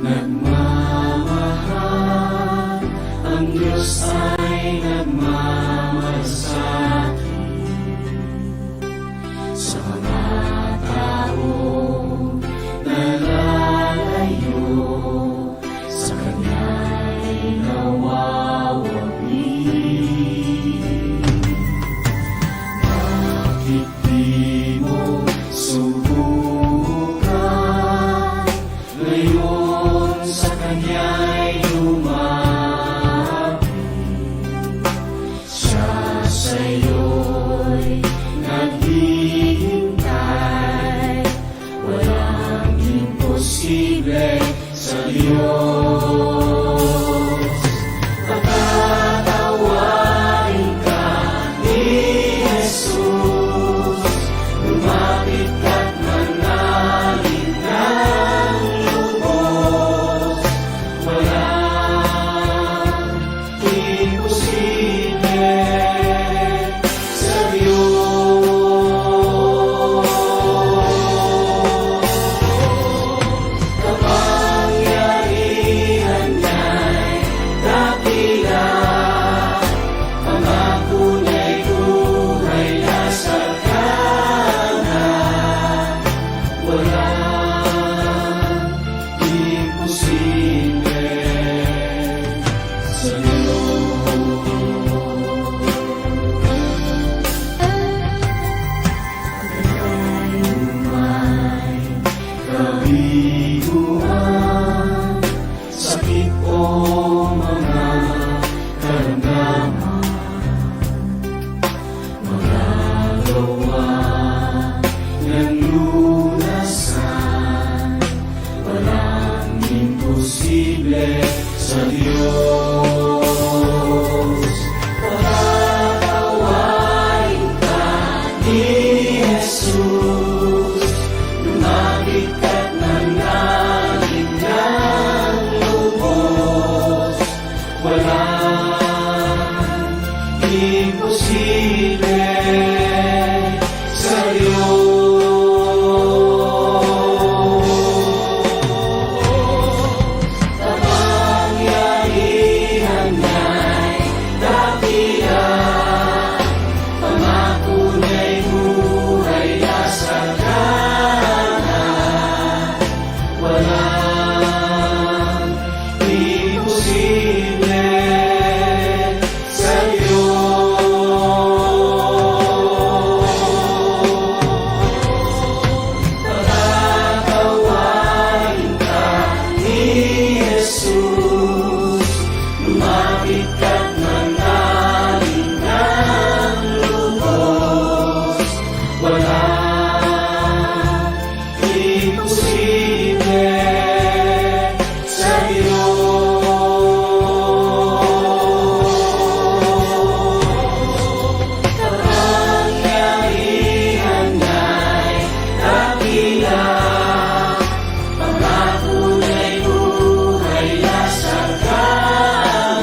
nagmamahal, ang Diyos ay nagmamahal sa atin. Sa mga taong nalalayo, sa Kanya'y nawawagli. Bakit di mo subukan ngayon sa Kanya'y lumapit? Siya sa'yo'y naghihintay, walang imposible sa Diyos. Patatawarin ka ni Jesus, lumapit ka't manalin ng lubos, walang imposible sa Diyos. Kapangyarihan niya'y dakila, pangako niya'y buhay na sa kanan, walang imposible sa Diyos. Pagkatay umay kabiguan, sakit o mga karamdaman, magagawa ng lunasan, walang imposible sa Diyos. Patatawarin ka ni Jesus, lumapit ka't manalin ng lubos, walang imposible sa Diyos. Kapangyarihan niya'y dakila, pangako niya'y buhay na sa kanan, walang imposible sa Diyos. Patatawarin ka ni Jesus, lumapit ka't manalin ng lubos, walang imposible sa Diyos. Kapangyarihan niya'y dakila, pangako niya'y buhay na sa kanan,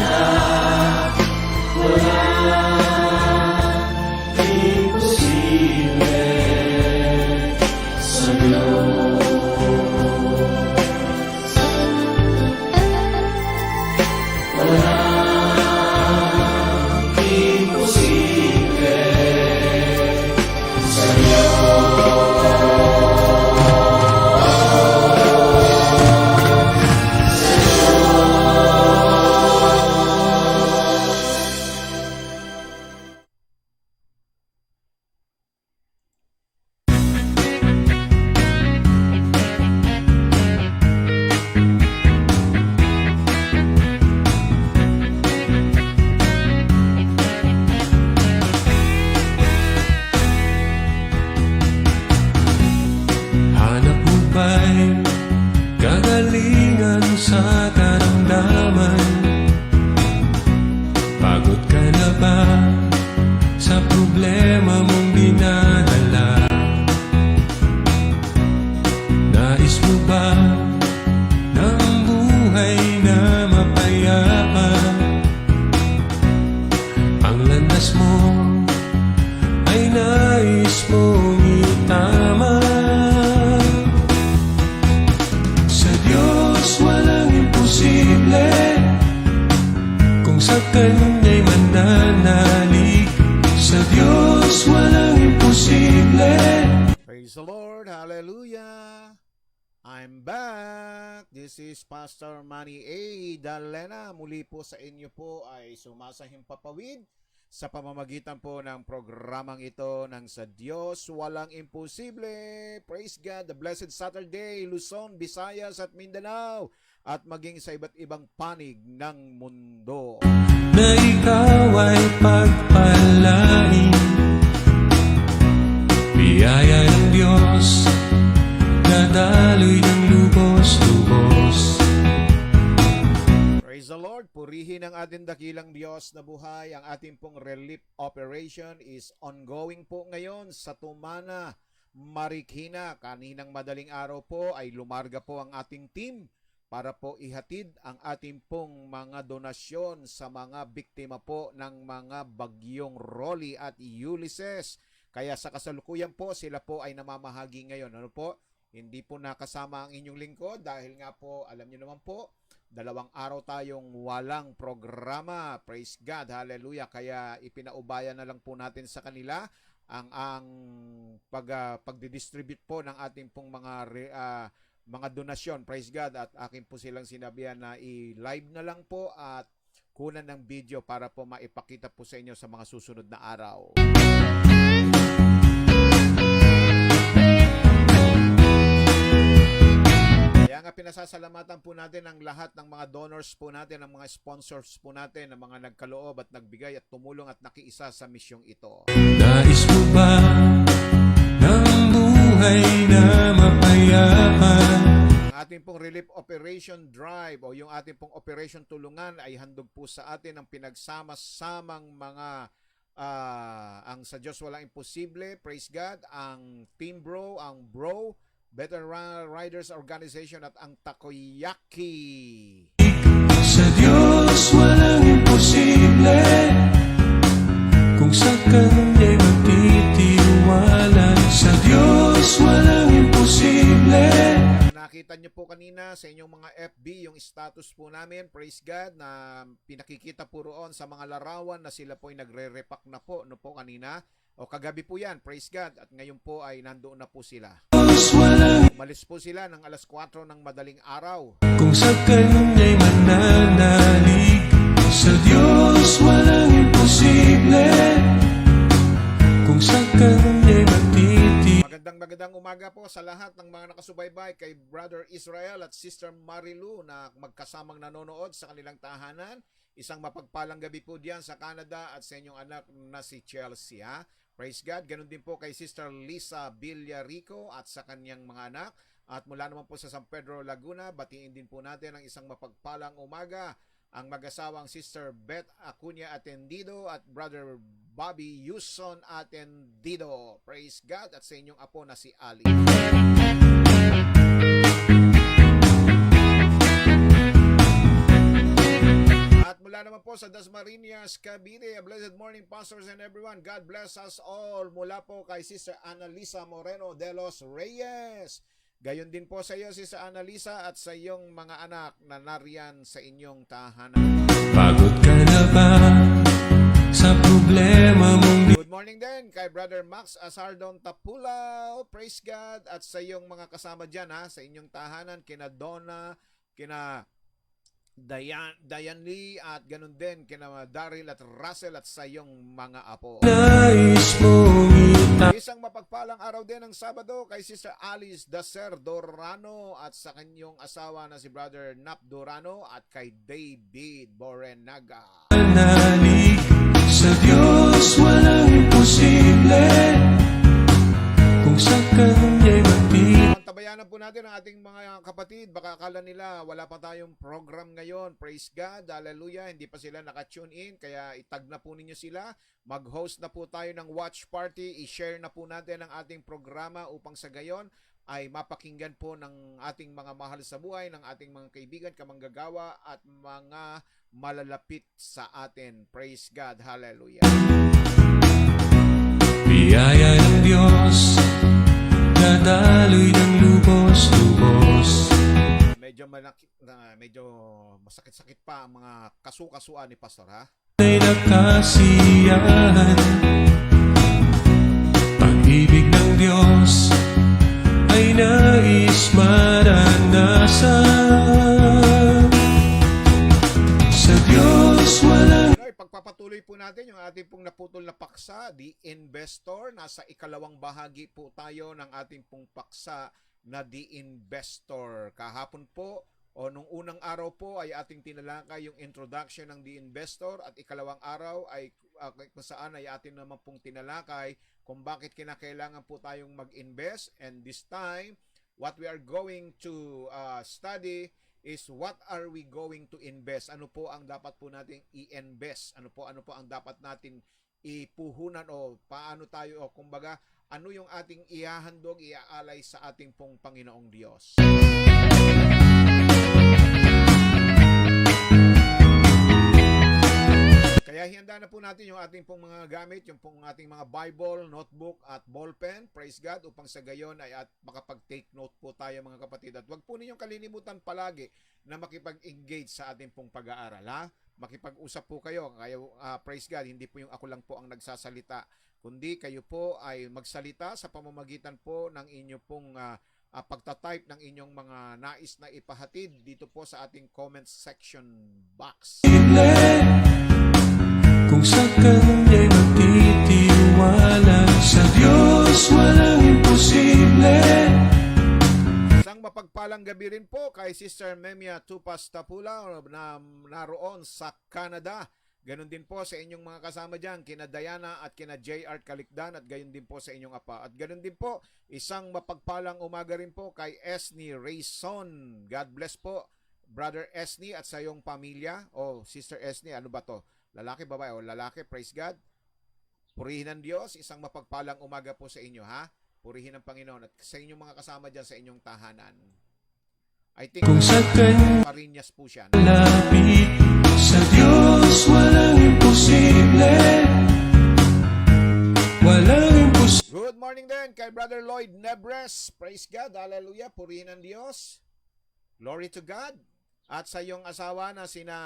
walang imposible sa Diyos. Walang imposible sa Hanap mo ba'y kagalingan sa karamdaman? Pagod ka na ba sa problema mong dinadala? Nais mo ba ng buhay na mapayapa? Ang landas mo ay nais mong itama. Sa Diyos wala Hallelujah! I'm back! This is Pastor Manny A. Dalena. Muli po sa inyo po ay sumasahimpapawid sa pamamagitan po ng programang ito ng Sa Diyos Walang Imposible. Praise God! The Blessed Saturday, Luzon, Visayas at Mindanao at maging sa iba't ibang panig ng mundo. Na ikaw ay pagpalain, biyaya ng Diyos, nadaloy ng lubos-lubos. Praise the Lord! Purihin ang ating dakilang Diyos na buhay. Ang ating pong relief operation is ongoing po ngayon sa Tumana, Marikina. Kaninang madaling araw po ay lumarga po ang ating team para po ihatid ang ating pong mga donasyon sa mga biktima po ng mga bagyong Rolly at Ulysses. Kaya sa kasalukuyan po, sila po ay namamahagi ngayon. Ano po? Hindi po nakasama ang inyong lingkod dahil nga po, alam niyo naman po, 2 araw tayong walang programa. Praise God, hallelujah. Kaya ipinaubaya na lang po natin sa kanila ang pagdidistribute po ng ating pong mga donasyon. Praise God. At akin po silang sinabihan na i-live na lang po at kunan ng video para po maipakita po sa inyo sa mga susunod na araw. Kaya nga pinasasalamatan po natin ang lahat ng mga donors po natin, ang mga sponsors po natin, ang mga nagkaloob at nagbigay at tumulong at nakiisa sa misyong ito. Nais mo ba ng buhay na mapayapa? Ang ating pong Relief Operation Drive o yung ating pong Operation Tulungan ay handog po sa atin ang pinagsama-samang mga ang Sa Diyos Walang Imposible, praise God, ang Team Bro, ang Bro, Better Riders Organization at ang Takoyaki. Sa Diyos walang imposible, kung sa Kanya'y magtitiwala. Sa Diyos walang imposible. Nakita niyo po kanina sa inyong mga FB yung status po namin, praise God, na pinakikita po roon sa mga larawan na sila po ay nagre-repack na po, no po kanina. O kagabi po yan, praise God, at ngayon po ay nandoon na po sila. Umalis po sila ng alas 4 ng madaling araw. Kung sa Kanya'y mananalig, sa Diyos walang imposible. Kung sa Kanya'y magtitiwala. Magandang umaga po sa lahat ng mga nakasubaybay kay Brother Israel at Sister Marilu na magkasamang nanonood sa kanilang tahanan. Isang mapagpalang gabi po diyan sa Canada at sa inyong anak na si Chelsea. Ha? Praise God. Ganon din po kay Sister Lisa Villarico at sa kanyang mga anak. At mula naman po sa San Pedro, Laguna, batiin din po natin ang isang mapagpalang umaga ang mag-asawang Sister Beth Acuña Atendido at Brother Bobby Yuson Atendido. Praise God. At sa inyong apo na si Ali. At mula naman po sa Dasmariñas, Cavite, a blessed morning pastors and everyone. God bless us all. Mula po kay Sister Annalisa Moreno de los Reyes. Gayon din po sa iyo, Sister Annalisa, at sa iyong mga anak na nariyan sa inyong tahanan. Pagod ka na ba sa problema mong Good morning din kay Brother Max Asardon Tapulao. Praise God. At sa iyong mga kasama dyan, ha, sa inyong tahanan, kina Donna, kina Diane Lee, at ganun din kina Daryl at Russell at sa iyong mga apo. nais mong Isang mapagpalang araw din ng Sabado kay Sister Alice Dacer Dorano at sa kanyang asawa na si Brother Nap Dorano at kay David Borenaga. itanalig. Sa Diyos walang imposible. Kung sa Kanya'y magtitiwala. Tabayanan po natin ang ating mga kapatid. Baka akala nila wala pa tayong program ngayon. Praise God. Hallelujah. Hindi pa sila naka-tune in. Kaya itag na po ninyo sila. Mag-host na po tayo ng watch party. I-share na po natin ang ating programa upang sa gayon ay mapakinggan po ng ating mga mahal sa buhay, ng ating mga kaibigan, kamanggagawa at mga malalapit sa atin. Praise God. Hallelujah. Biyaya ng Diyos, nadaloy ng lubos-lubos. Medyo masakit-sakit pa ang mga kasu-kasuan ni Pastor, ha? Ay nakasiyahan, pag-ibig ng Diyos ay pagpapatuloy po natin yung ating pong naputol na paksa, The Investor. Nasa ikalawang bahagi po tayo ng ating pong paksa na The Investor. Kahapon po o nung unang araw po ay ating tinalakay yung introduction ng The Investor at ikalawang araw ay kung saan ay atin naman pong tinalakay kung bakit kinakailangan po tayong mag-invest. And this time, what we are going to study is what are we going to invest? Ano po ang dapat po nating i-invest? Ano po ang dapat natin ipuhunan o paano tayo o kumbaga ano yung ating ihahandog, iaalay sa ating pong Panginoong Diyos. Kaya hihanda na po natin yung ating pong mga gamit, yung pong ating mga Bible, notebook at ballpen, praise God, upang sa gayon ay at makapag-take note po tayo mga kapatid. At huwag po ninyong kalilimutan palagi na makipag-engage sa ating pong pag-aaral, ha? Makipag-usap po kayo, praise God, hindi po yung ako lang po ang nagsasalita, kundi kayo po ay magsalita sa pamamagitan po ng inyong pong pagtatype ng inyong mga nais na ipahatid dito po sa ating comment section box. Kung sa Kanya'y magtitiwala, sa Diyos walang imposible. Isang mapagpalang gabi rin po kay Sister Memia Tupas Tapula na naroon sa Canada. Ganon din po sa inyong mga kasama dyan, kina Diana at kina JR Kalikdan at gayon din po sa inyong apa. At ganon din po, isang mapagpalang umaga rin po kay Esni Rayson. God bless po, Brother Esni at sa iyong pamilya. O Sister Esni, ano ba to? Lalaki, babae o lalaki, praise God. Purihin ng Diyos, isang mapagpalang umaga po sa inyo, ha? Purihin ng Panginoon at sa inyong mga kasama dyan sa inyong tahanan. I think Kung sa Kanya'y Marinas po siya. lapit, sa Diyos walang imposible. Walang imposible. Good morning din kay Brother Lloyd Nebres. Praise God, hallelujah, purihin ng Diyos. Glory to God. At sa iyong asawa na sa iyong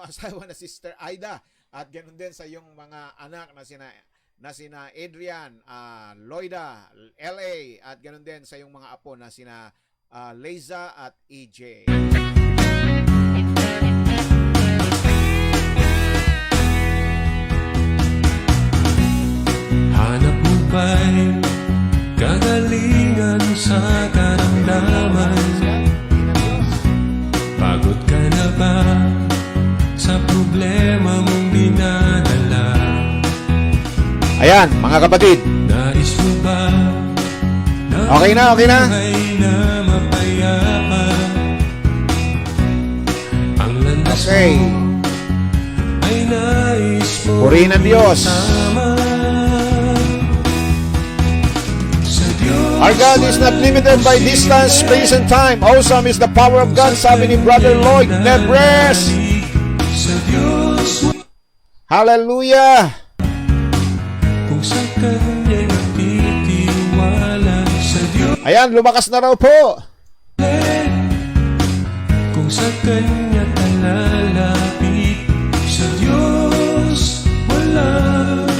asawa na Sister Aida at ganoon din sa iyong mga anak na sina Adrian, Lloyda, LA at ganoon din sa iyong mga apo na sina Leiza at EJ. Hanap mo ba'y kagalingan sa karamdaman? Pagod ka na ba sa problema mong dinadala? Ayan, mga kapatid. Nais mo ba na Okay na. buhay na mapayapa? Ang landas Okay. mo ay nais mo Purihin ng Diyos. tama. Sa Diyos Our God is not limited by distance, space, and time. Awesome is the power of God, sabi ni Brother Lloyd Nebres. sa Diyos Hallelujah! kung sa Kanya'y magtitiwala, sa Diyos Ayan, lumakas na raw po. kung sa Kanya ka lalapit, sa Diyos walang.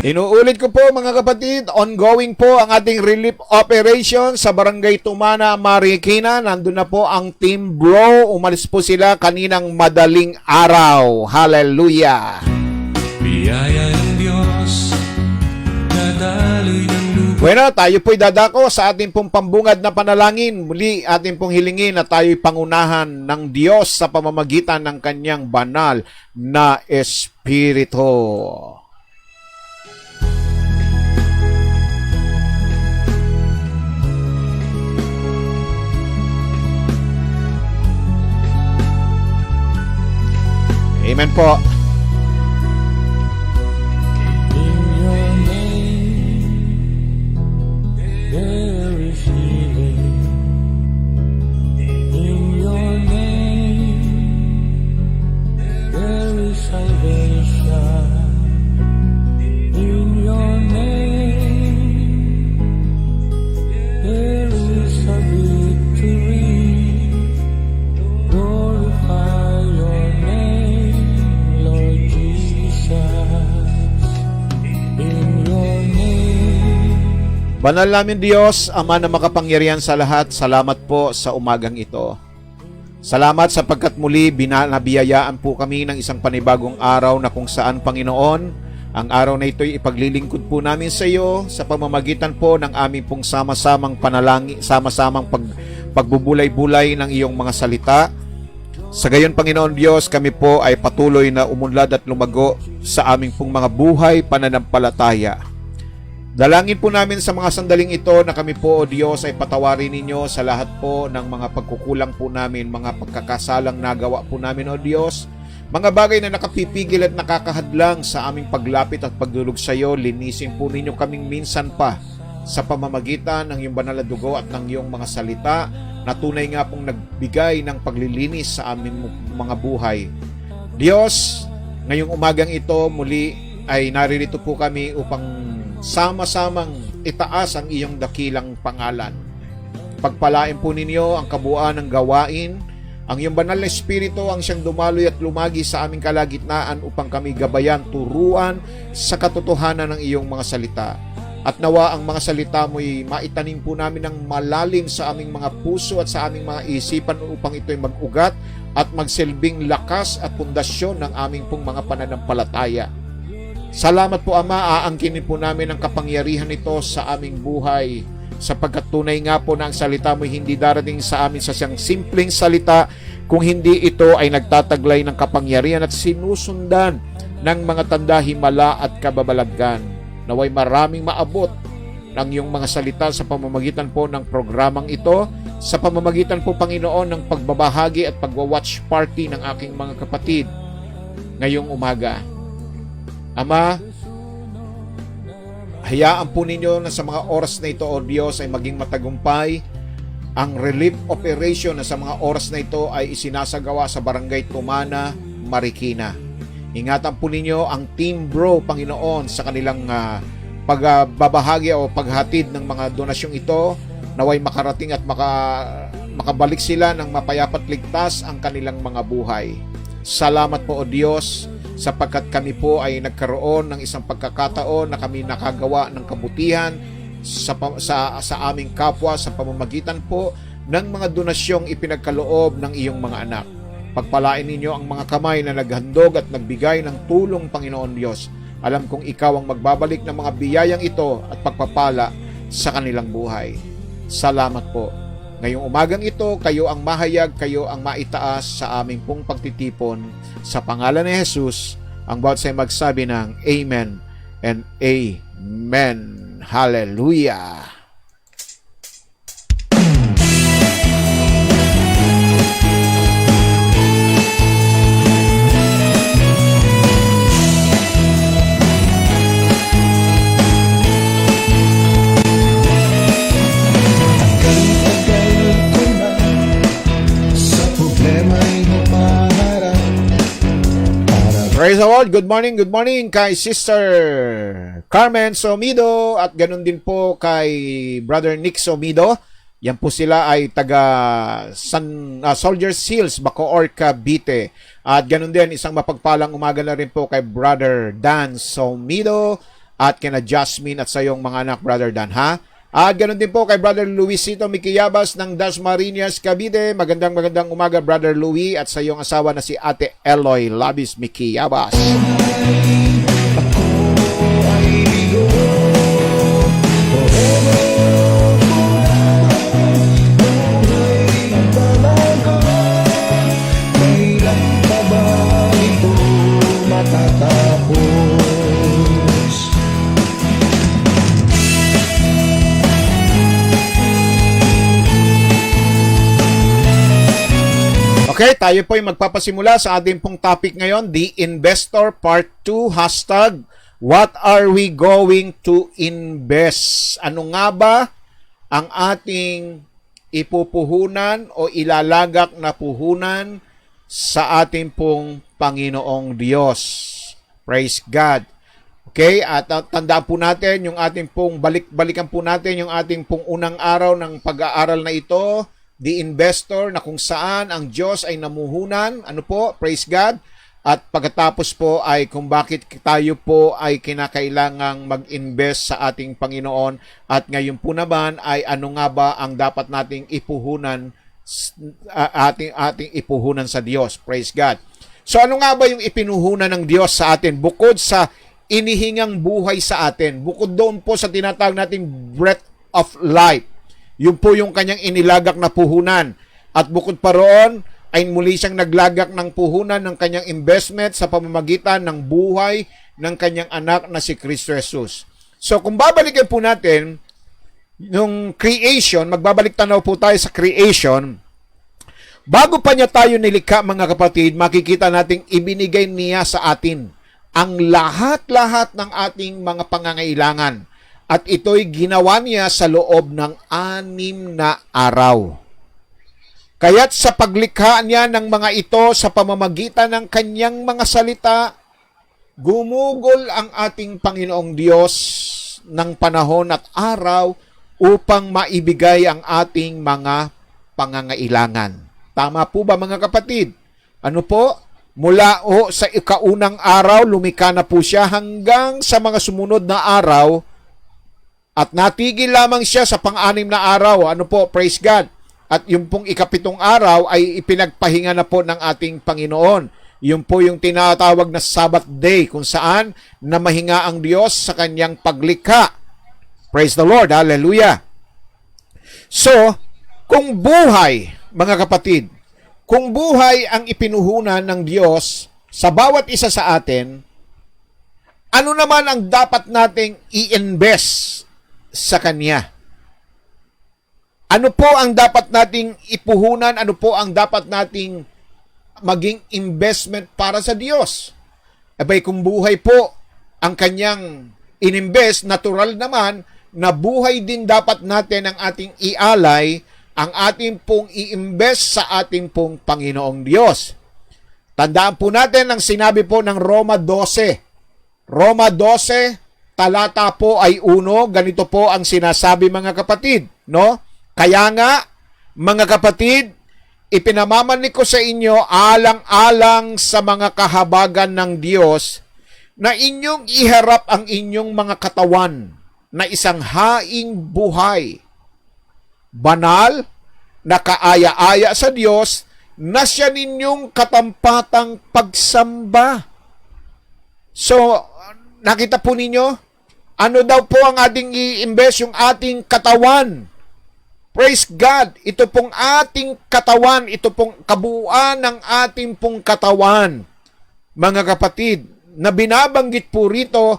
Inuulit ko po mga kapatid, ongoing po ang ating relief operation sa Barangay Tumana, Marikina. Nandun na po ang Team Bro. Umalis po sila kaninang madaling araw. Hallelujah! Biyaya ng Diyos, nadaloy ng lupa. Bueno, tayo po'y dadako sa ating pong pambungad na panalangin. Muli ating pong hilingin na tayo'y pangunahan ng Diyos sa pamamagitan ng kanyang banal na Espiritu. Amen po. In your name, there is healing. In your name, there is salvation. In your name, there is a victory. Glorify your name, Lord Jesus. In your name. Banal namin Diyos, Ama na makapangyarihan sa lahat, salamat po sa umagang ito. Salamat sapagkat muli nabiyayaan po kami ng isang panibagong araw na kung saan, Panginoon, ang araw na ito'y ipaglilingkod po namin sa iyo sa pamamagitan po ng aming pong sama-samang panalangin, sama-samang pagbubulay-bulay ng iyong mga salita. Sa gayon, Panginoon Diyos, kami po ay patuloy na umunlad at lumago sa aming pong mga buhay pananampalataya. Dalangin po namin sa mga sandaling ito na kami po, O Diyos, ay patawarin ninyo sa lahat po ng mga pagkukulang po namin, mga pagkakasalang nagawa po namin, O Diyos. Mga bagay na nakapipigil at nakakahadlang sa aming paglapit at pagdulog sa iyo, linisin po ninyo kaming minsan pa sa pamamagitan ng iyong banal na dugo at ng iyong mga salita na tunay nga pong nagbigay ng paglilinis sa aming mga buhay. Diyos, ngayong umagang ito muli ay naririto po kami upang sama-samang itaas ang iyong dakilang pangalan. Pagpalain po ninyo ang kabuuan ng gawain. Ang iyong banal na espiritu ang siyang dumaloy at lumagi sa aming kalagitnaan upang kami gabayan, turuan sa katotohanan ng iyong mga salita. At nawa ang mga salita mo'y maitanim po namin ng malalim sa aming mga puso at sa aming mga isipan upang ito'y mag-ugat at magsilbing lakas at pundasyon ng aming pong mga pananampalataya. Salamat po, Ama, aangkinin po namin ang kapangyarihan nito sa aming buhay sapagkat tunay nga po na ang salita mo hindi darating sa amin sa siyang simpleng salita kung hindi ito ay nagtataglay ng kapangyarihan at sinusundan ng mga tanda, himala at kababalaghan. Naway maraming maabot ng iyong mga salita sa pamamagitan po ng programang ito, sa pamamagitan po, Panginoon, ng pagbabahagi at pagwa-watch party ng aking mga kapatid ngayong umaga. Ama, hayaan po ninyo na sa mga oras na ito, O Diyos, ay maging matagumpay ang relief operation na sa mga oras na ito ay isinasagawa sa Barangay Tumana, Marikina. Ingatan po ninyo ang Team Bro, Panginoon, sa kanilang pagbabahagi o paghatid ng mga donasyong ito, naway makarating at makabalik sila ng mapayapat ligtas ang kanilang mga buhay. Salamat po, O Diyos, sapagkat kami po ay nagkaroon ng isang pagkakataon na kami nakagawa ng kabutihan sa aming kapwa sa pamamagitan po ng mga donasyong ipinagkaloob ng iyong mga anak. Pagpalain ninyo ang mga kamay na naghandog at nagbigay ng tulong, Panginoon Diyos. Alam kong ikaw ang magbabalik ng mga biyayang ito at pagpapala sa kanilang buhay. Salamat po. Ngayong umagang ito, kayo ang mahayag, kayo ang maitaas sa aming pong pagtitipon. Sa pangalan ni Jesus, ang bawat sa'yo magsabi ng Amen and Amen. Hallelujah! Praise the Lord. Good morning kay Sister Carmen Somido at ganun din po kay Brother Nick Somido. Yan po sila ay taga Soldier Seals, Bacoor, Cavite. At ganun din, isang mapagpalang umaga na rin po kay Brother Dan Somido at kina Jasmine at sa iyong mga anak, Brother Dan, ha? At ganun din po kay Brother Luisito Miquiyabas ng Dasmariñas, Cavite. Magandang umaga, Brother Louis, at sa iyong asawa na si Ate Eloy Labis Miquiyabas. Okay, tayo po ay magpapasimula sa ating pong topic ngayon, The Investor Part 2, hashtag, What are we going to invest? Ano nga ba ang ating ipupuhunan o ilalagak na puhunan sa ating pong Panginoong Diyos? Praise God. Okay, at tandaan po natin yung ating pong balikan po natin yung ating pong unang araw ng pag-aaral na ito, The Investor, na kung saan ang Diyos ay namuhunan. Ano po? Praise God. At pagkatapos po ay kung bakit tayo po ay kinakailangang mag-invest sa ating Panginoon. At ngayon po naman ay ano nga ba ang dapat nating ipuhunan ating ipuhunan sa Diyos. Praise God. So ano nga ba yung ipinuhunan ng Diyos sa atin? Bukod sa inihingang buhay sa atin, bukod doon po sa tinatawag nating breath of life, yun po yung kanyang inilagak na puhunan. At bukod pa roon, ay muli siyang naglagak ng puhunan ng kanyang investment sa pamamagitan ng buhay ng kanyang anak na si Kristo Jesus. So kung babalikan po natin yung creation, magbabalik tanaw po tayo sa creation, bago pa niya tayo nilikha mga kapatid, makikita nating ibinigay niya sa atin ang lahat-lahat ng ating mga pangangailangan. At ito'y ginawa niya sa loob ng 6 na araw. Kaya't sa paglikha niya ng mga ito sa pamamagitan ng kanyang mga salita, gumugol ang ating Panginoong Diyos ng panahon at araw upang maibigay ang ating mga pangangailangan. Tama po ba mga kapatid? Ano po? Mula sa ikaunang araw, lumikha na po siya hanggang sa mga sumunod na araw at natigil lamang siya sa pang-6 na araw. Ano po? Praise God. At yung pong ika-7 araw ay ipinagpahinga na po ng ating Panginoon. Yun po yung tinatawag na Sabbath day kung saan namahinga ang Diyos sa kanyang paglikha. Praise the Lord. Hallelujah. So, kung buhay, mga kapatid, kung buhay ang ipinuhunan ng Diyos sa bawat isa sa atin, ano naman ang dapat nating i-invest sa Kanya? Ano po ang dapat nating ipuhunan? Ano po ang dapat nating maging investment para sa Diyos? Abay, kung buhay po ang kanyang ininvest, natural naman na buhay din dapat natin ang ating ialay, ang ating pong i-invest sa ating pong Panginoong Diyos. Tandaan po natin ang sinabi po ng Roma 12. Roma 12, talata po ay 1, ganito po ang sinasabi mga kapatid, no? Kaya nga, mga kapatid, ipinamamanik ko sa inyo alang-alang sa mga kahabagan ng Diyos na inyong iharap ang inyong mga katawan na isang haing buhay, banal, na kaaya-aya sa Diyos, na siya ninyong katampatang pagsamba. So, nakita po ninyo, ano daw po ang ating i-invest, yung ating katawan. Praise God! Ito pong ating katawan, ito pong kabuuan ng ating pong katawan, mga kapatid, na binabanggit po rito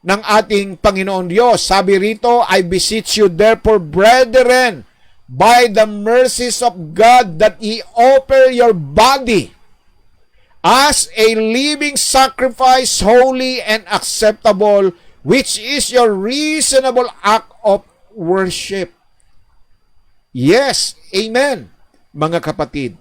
ng ating Panginoon Diyos. Sabi rito, I beseech you therefore, brethren, by the mercies of God, that ye offer your body as a living sacrifice, holy and acceptable, which is your reasonable act of worship. Yes, amen, mga kapatid.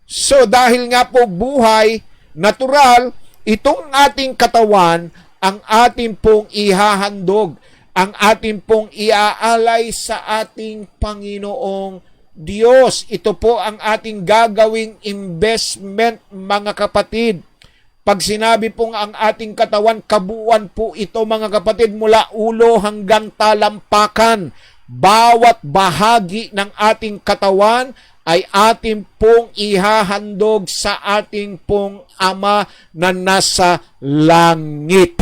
So dahil nga po buhay, natural, itong ating katawan, ang ating pong ihahandog, ang ating pong iaalay sa ating Panginoong Diyos. Ito po ang ating gagawing investment, mga kapatid. Pag sinabi pong ang ating katawan, kabuuan po ito, mga kapatid, mula ulo hanggang talampakan. Bawat bahagi ng ating katawan ay ating pong ihahandog sa ating pong Ama na nasa langit.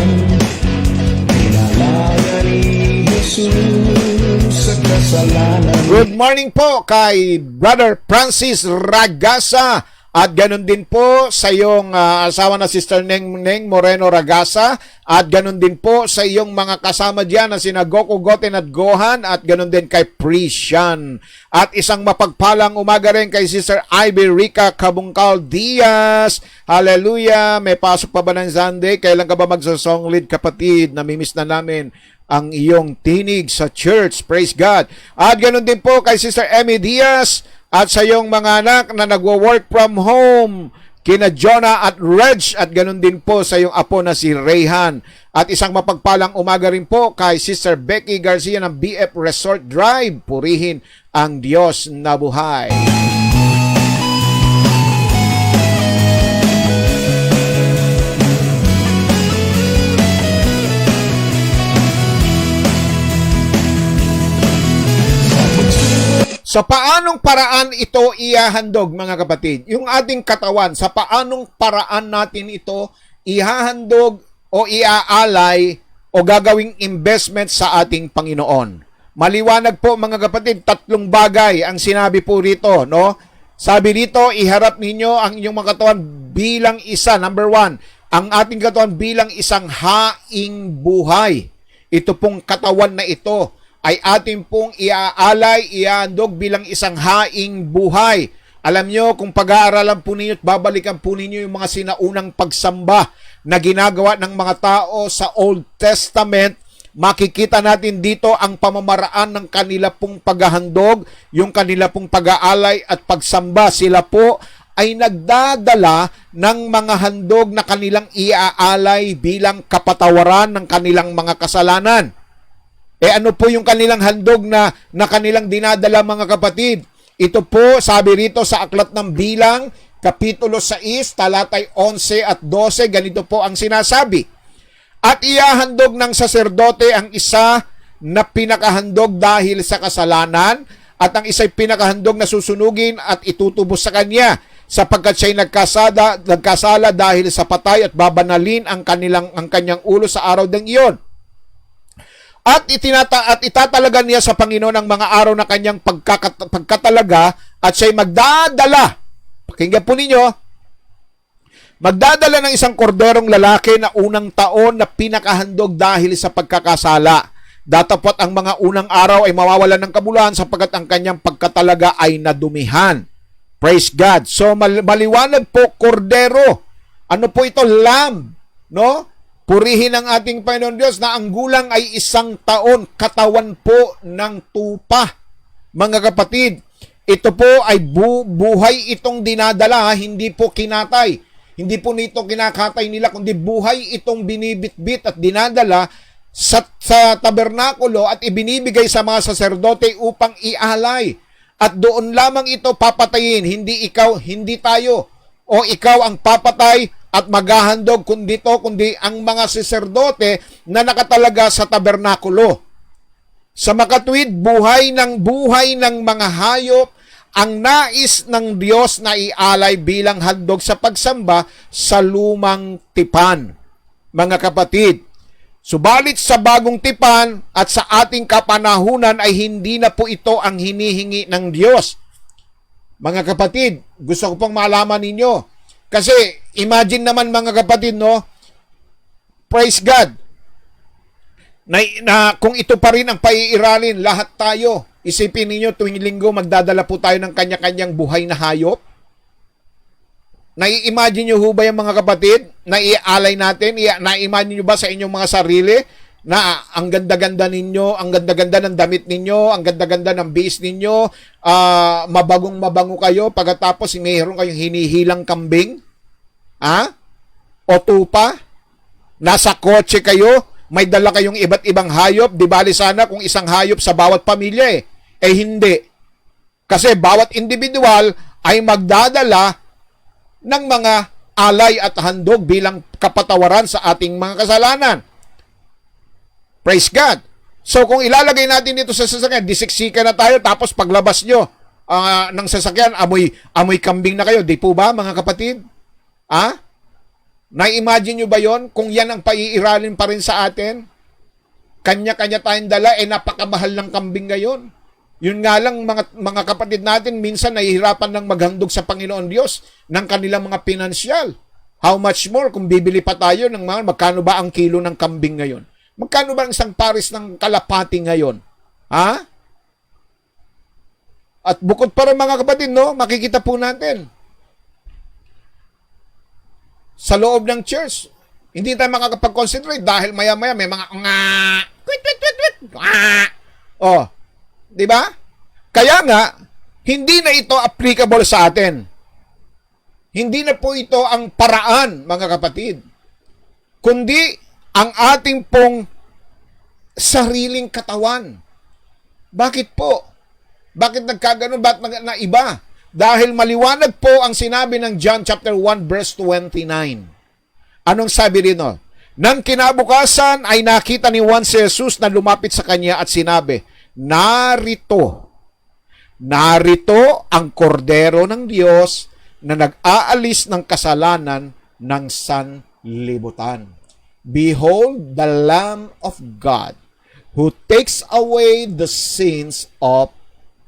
Good morning po kay Brother Francis Ragasa. At ganun din po sa iyong asawa na Sister Neng Moreno Ragasa. At ganun din po sa iyong mga kasama dyan na sina Goku Goten at Gohan. At ganun din kay Prishan. At isang mapagpalang umaga rin kay Sister Ivy Rica Cabungcal Diaz. Hallelujah! May pasok pa ba ng Sunday? Kailan ka ba magsasong lead, kapatid? Namimiss na namin ang iyong tinig sa church. Praise God! At ganun din po kay Sister Emmy Diaz. At sa iyong mga anak na nagwo-work from home, kina Jonah at Reg, at ganun din po sa iyong apo na si Rayhan. At isang mapagpalang umaga rin po kay Sister Becky Garcia ng BF Resort Drive. Purihin ang Diyos na buhay. Sa paanong paraan ito ihahandog, mga kapatid? Yung ating katawan, sa paanong paraan natin ito ihahandog o iaalay o gagawing investment sa ating Panginoon? Maliwanag po, mga kapatid, 3 bagay ang sinabi po rito, no? Sabi dito, iharap ninyo ang inyong mga katawan bilang isa. Number 1, ang ating katawan bilang isang haing buhay. Ito pong katawan na ito ay ating pong iaalay, ihandog bilang isang haing buhay. Alam nyo, kung pag-aaralan po ninyo at babalikan po ninyo yung mga sinaunang pagsamba na ginagawa ng mga tao sa Old Testament, makikita natin dito ang pamamaraan ng kanila pong paghahandog, yung kanila pong pag-aalay at pagsamba. Sila po ay nagdadala ng mga handog na kanilang iaalay bilang kapatawaran ng kanilang mga kasalanan. Ano po yung kanilang handog na kanilang dinadala, mga kapatid? Ito po, sabi rito sa Aklat ng Bilang, Kapitulo 6, talatay 11 at 12, ganito po ang sinasabi. At ihahandog ng saserdote ang isa na pinakahandog dahil sa kasalanan, at ang isa'y pinakahandog na susunugin at itutubos sa kanya, sapagkat siya'y nagkasala dahil sa patay, at babanalin ang kanyang ulo sa araw ng iyon. At itatalaga niya sa Panginoon ang mga araw na kanyang pagkatalaga, at siya'y magdadala. Pakinggan po ninyo, magdadala ng isang korderong lalaki na unang taon na pinakahandog dahil sa pagkakasala. Datapot ang mga unang araw ay mawawalan ng kabuluhan sapagkat ang kanyang pagkatalaga ay nadumihan. Praise God. So maliwanag po, kordero. Ano po ito? Lamb. No? Purihin ang ating Panginoon Diyos na ang gulang ay 1 taon, katawan po ng tupa. Mga kapatid, ito po ay buhay itong dinadala, hindi po kinatay. Hindi po nito kinakatay nila, kundi buhay itong binibitbit at dinadala sa tabernakulo at ibinibigay sa mga saserdote upang ialay. At doon lamang ito papatayin, hindi ikaw, hindi tayo, o ikaw ang papatay at maghahandog, kundi ang mga saserdote na nakatalaga sa tabernakulo. Sa makatuwid, buhay ng mga hayop ang nais ng Diyos na ialay bilang handog sa pagsamba sa lumang tipan. Mga kapatid, subalit sa bagong tipan at sa ating kapanahunan ay hindi na po ito ang hinihingi ng Diyos. Mga kapatid, gusto ko pong malaman ninyo. Kasi imagine naman, mga kapatid, no? Praise God. Na kung ito pa rin ang paiiralin, lahat tayo, isipin ninyo tuwing linggo magdadala po tayo ng kanya-kanyang buhay na hayop. Nai-imagine nyo ho ba yung mga kapatid? Nai-alay natin? Nai-imagine nyo ba sa inyong mga sarili na ang ganda-ganda ninyo, ang ganda-ganda ng damit ninyo, ang ganda-ganda ng base ninyo, mabagong-mabango kayo, pagkatapos mayroon kayong hinihilang kambing? O tupa? Nasa kotse kayo, may dala kayong iba't ibang hayop, di bali sana kung isang hayop sa bawat pamilya hindi. Kasi bawat individual ay magdadala ng mga alay at handog bilang kapatawaran sa ating mga kasalanan. Praise God. So kung ilalagay natin dito sa sasakyan, disiksika na tayo, tapos paglabas nyo ng sasakyan, amoy kambing na kayo. Di po ba, mga kapatid? Na-imagine nyo ba yon? Kung yan ang paiiralin pa rin sa atin, kanya-kanya tayong dala, napakamahal ng kambing ngayon. Yun nga lang, mga kapatid natin, minsan nahihirapan ng maghandog sa Panginoon Diyos ng kanilang mga pinansyal. How much more kung bibili pa tayo ng magkano ba ang kilo ng kambing ngayon? Magkano ba ang isang pares ng kalapati ngayon? At bukod pa rin, mga kapatid, no, makikita po natin sa loob ng church, hindi tayo makakapag-concentrate dahil maya-maya may mga di ba? Kaya nga, hindi na ito applicable sa atin. Hindi na po ito ang paraan, mga kapatid. Kundi ang ating pong sariling katawan. Bakit po? Bakit nagkaganon? Bakit na iba? Dahil maliwanag po ang sinabi ng John chapter 1 verse 29. Anong sabi rito? Nang kinabukasan ay nakita ni Juan si Jesus na lumapit sa kanya at sinabi, narito Narito ang kordero ng Diyos na nag-aalis ng kasalanan ng sanlibutan. Behold the Lamb of God who takes away the sins of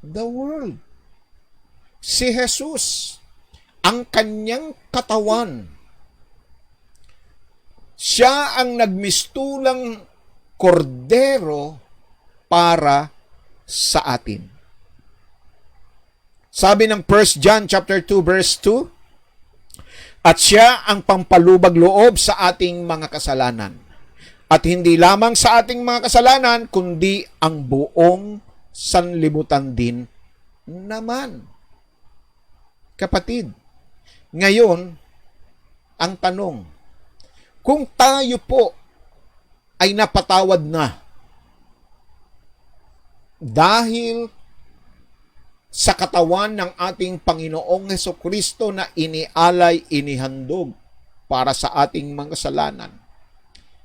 the world. Si Jesus, ang kanyang katawan, siya ang nagmistulang kordero para sa atin. Sabi ng 1 John chapter 2 verse 2, at siya ang pampalubag loob sa ating mga kasalanan. At hindi lamang sa ating mga kasalanan, kundi ang buong sanlibutan din naman. Kapatid, ngayon, ang tanong, kung tayo po ay napatawad na dahil sa katawan ng ating Panginoong Hesukristo na inialay, inihandog para sa ating mga kasalanan.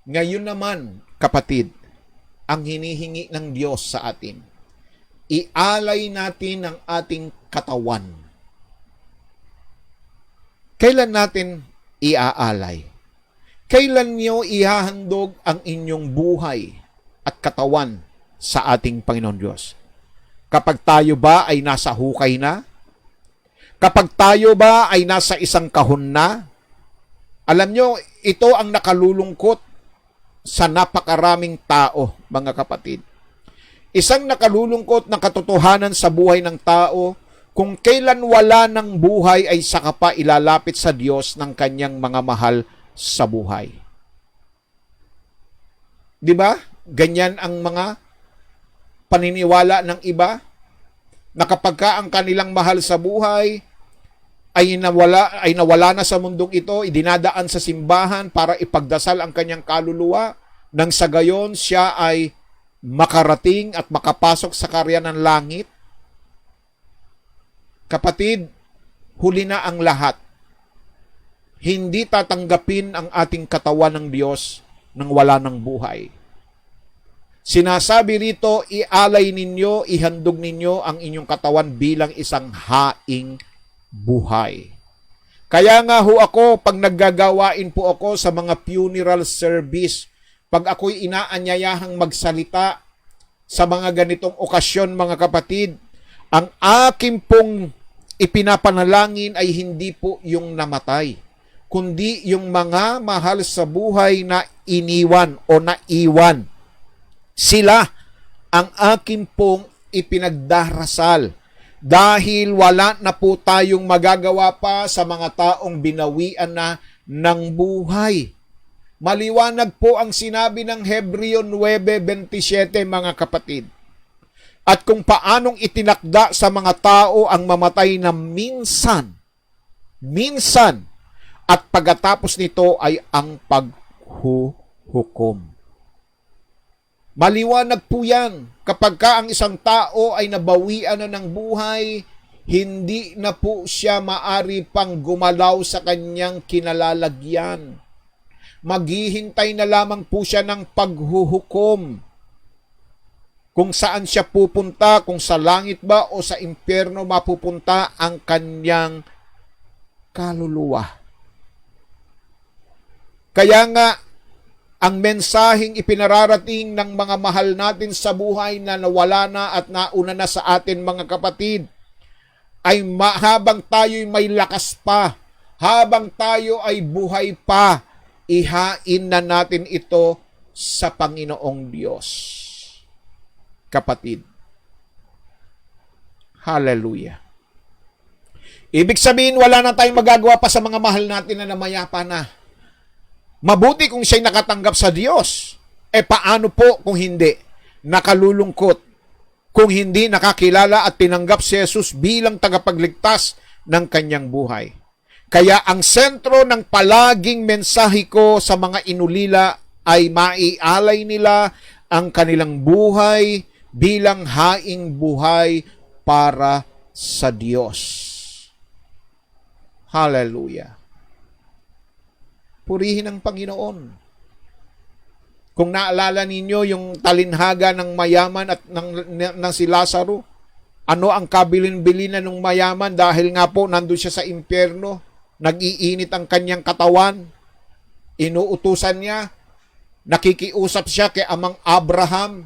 Ngayon naman, kapatid, ang hinihingi ng Diyos sa atin, ialay natin ang ating katawan. Kailan natin iaalay? Kailan niyo ihahandog ang inyong buhay at katawan sa ating Panginoon Diyos? Kapag tayo ba ay nasa hukay na? Kapag tayo ba ay nasa isang kahon na? Alam nyo, ito ang nakalulungkot sa napakaraming tao, mga kapatid. Isang nakalulungkot na katotohanan sa buhay ng tao, kung kailan wala ng buhay ay saka pa ilalapit sa Diyos ng kanyang mga mahal sa buhay. Di ba? Ganyan ang mga paniniwala ng iba, na kapag ka ang kanilang mahal sa buhay ay nawala na sa mundong ito, idinadaan sa simbahan para ipagdasal ang kanyang kaluluwa, nang sa gayon siya ay makarating at makapasok sa karya ng langit. Kapatid, huli na ang lahat. Hindi tatanggapin ang ating katawan ng Diyos nang wala ng buhay. Sinasabi rito, ialay ninyo, ihandog ninyo ang inyong katawan bilang isang haing buhay. Kaya nga ho ako, pag naggagawain po ako sa mga funeral service, pag ako'y inaanyayahang magsalita sa mga ganitong okasyon, mga kapatid, ang aking pong ipinapanalangin ay hindi po yung namatay, kundi yung mga mahal sa buhay na iniwan o naiwan. Sila ang akin pong ipinagdarasal dahil wala na po tayong magagawa pa sa mga taong binawian na ng buhay. Maliwanag po ang sinabi ng Hebreo 9:27, mga kapatid. At kung paanong itinakda sa mga tao ang mamatay na minsan, at pagkatapos nito ay ang paghuhukom. Maliwanag po yan. Kapag ka ang isang tao ay nabawian na ng buhay, hindi na po siya maari pang gumalaw sa kanyang kinalalagyan. Maghihintay na lamang po siya ng paghuhukom. Kung saan siya pupunta, kung sa langit ba o sa impyerno mapupunta ang kanyang kaluluwa. Kaya nga, ang mensaheng ipinararating ng mga mahal natin sa buhay na nawala na at nauna na sa atin, mga kapatid, ay habang tayo'y may lakas pa, habang tayo ay buhay pa, ihain na natin ito sa Panginoong Diyos. Kapatid. Hallelujah. Ibig sabihin, wala na tayong magagawa pa sa mga mahal natin na namayapa na. Mabuti kung siya'y nakatanggap sa Diyos. Paano po kung hindi? Nakalulungkot kung hindi nakakilala at tinanggap si Jesus bilang tagapagligtas ng kanyang buhay. Kaya ang sentro ng palaging mensahe ko sa mga inulila ay maialay nila ang kanilang buhay bilang haing buhay para sa Diyos. Hallelujah. Purihin ang Panginoon. Kung naalala ninyo yung talinhaga ng mayaman at ng si Lazaro, Ano ang kabilin-bilinan ng mayaman dahil nga po nandun siya sa impyerno, nag-iinit ang kanyang katawan, inuutusan niya, nakikiusap siya kay Amang Abraham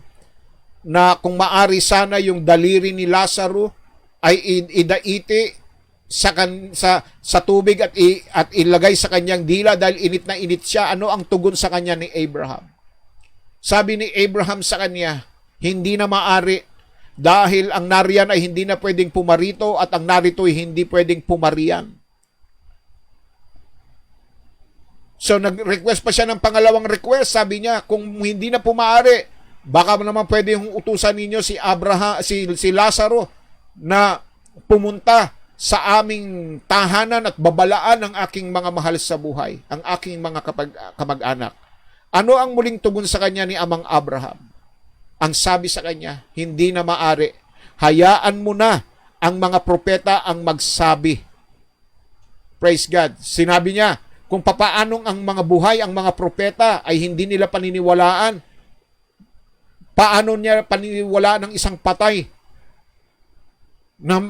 na kung maari sana yung daliri ni Lazaro ay idaiti sa tubig at ilagay sa kanyang dila dahil init na init siya. Ano ang tugon sa kanya ni Abraham? Sabi ni Abraham sa kanya, hindi na maari dahil ang nariyan ay hindi na pwedeng pumarito at ang narito ay hindi pwedeng pumarian. So nag-request pa siya ng pangalawang request. Sabi niya, kung hindi na pumaari, baka naman pwede yung utusan ninyo si si Lazaro na pumunta sa aming tahanan at babalaan ang aking mga mahal sa buhay, ang aking mga kamag-anak. Ano ang muling tugon sa kanya ni Amang Abraham? Ang sabi sa kanya, hindi na maari. Hayaan mo na ang mga propeta ang magsabi. Praise God. Sinabi niya, kung papaanong ang mga buhay, ang mga propeta ay hindi nila paniniwalaan, paano niya paniniwalaan ng isang patay na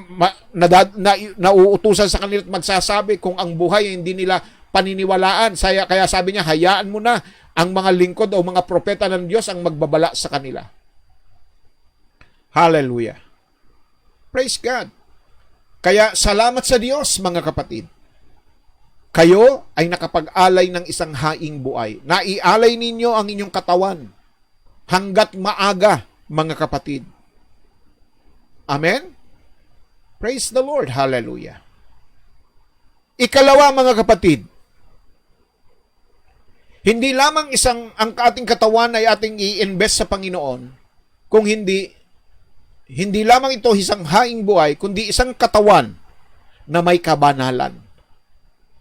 nauutusan sa kanila at magsasabi kung ang buhay ay hindi nila paniniwalaan. Kaya sabi niya, hayaan mo na ang mga lingkod o mga propeta ng Diyos ang magbabala sa kanila. Hallelujah. Praise God. Kaya salamat sa Diyos, mga kapatid. Kayo ay nakapag-alay ng isang haing buhay. Naialay ninyo ang inyong katawan hanggat maaga, mga kapatid. Amen? Praise the Lord. Hallelujah. Ikalawa, mga kapatid, hindi lamang ang ating katawan ay ating i-invest sa Panginoon, kung hindi lamang ito isang haing buhay, kundi isang katawan na may kabanalan.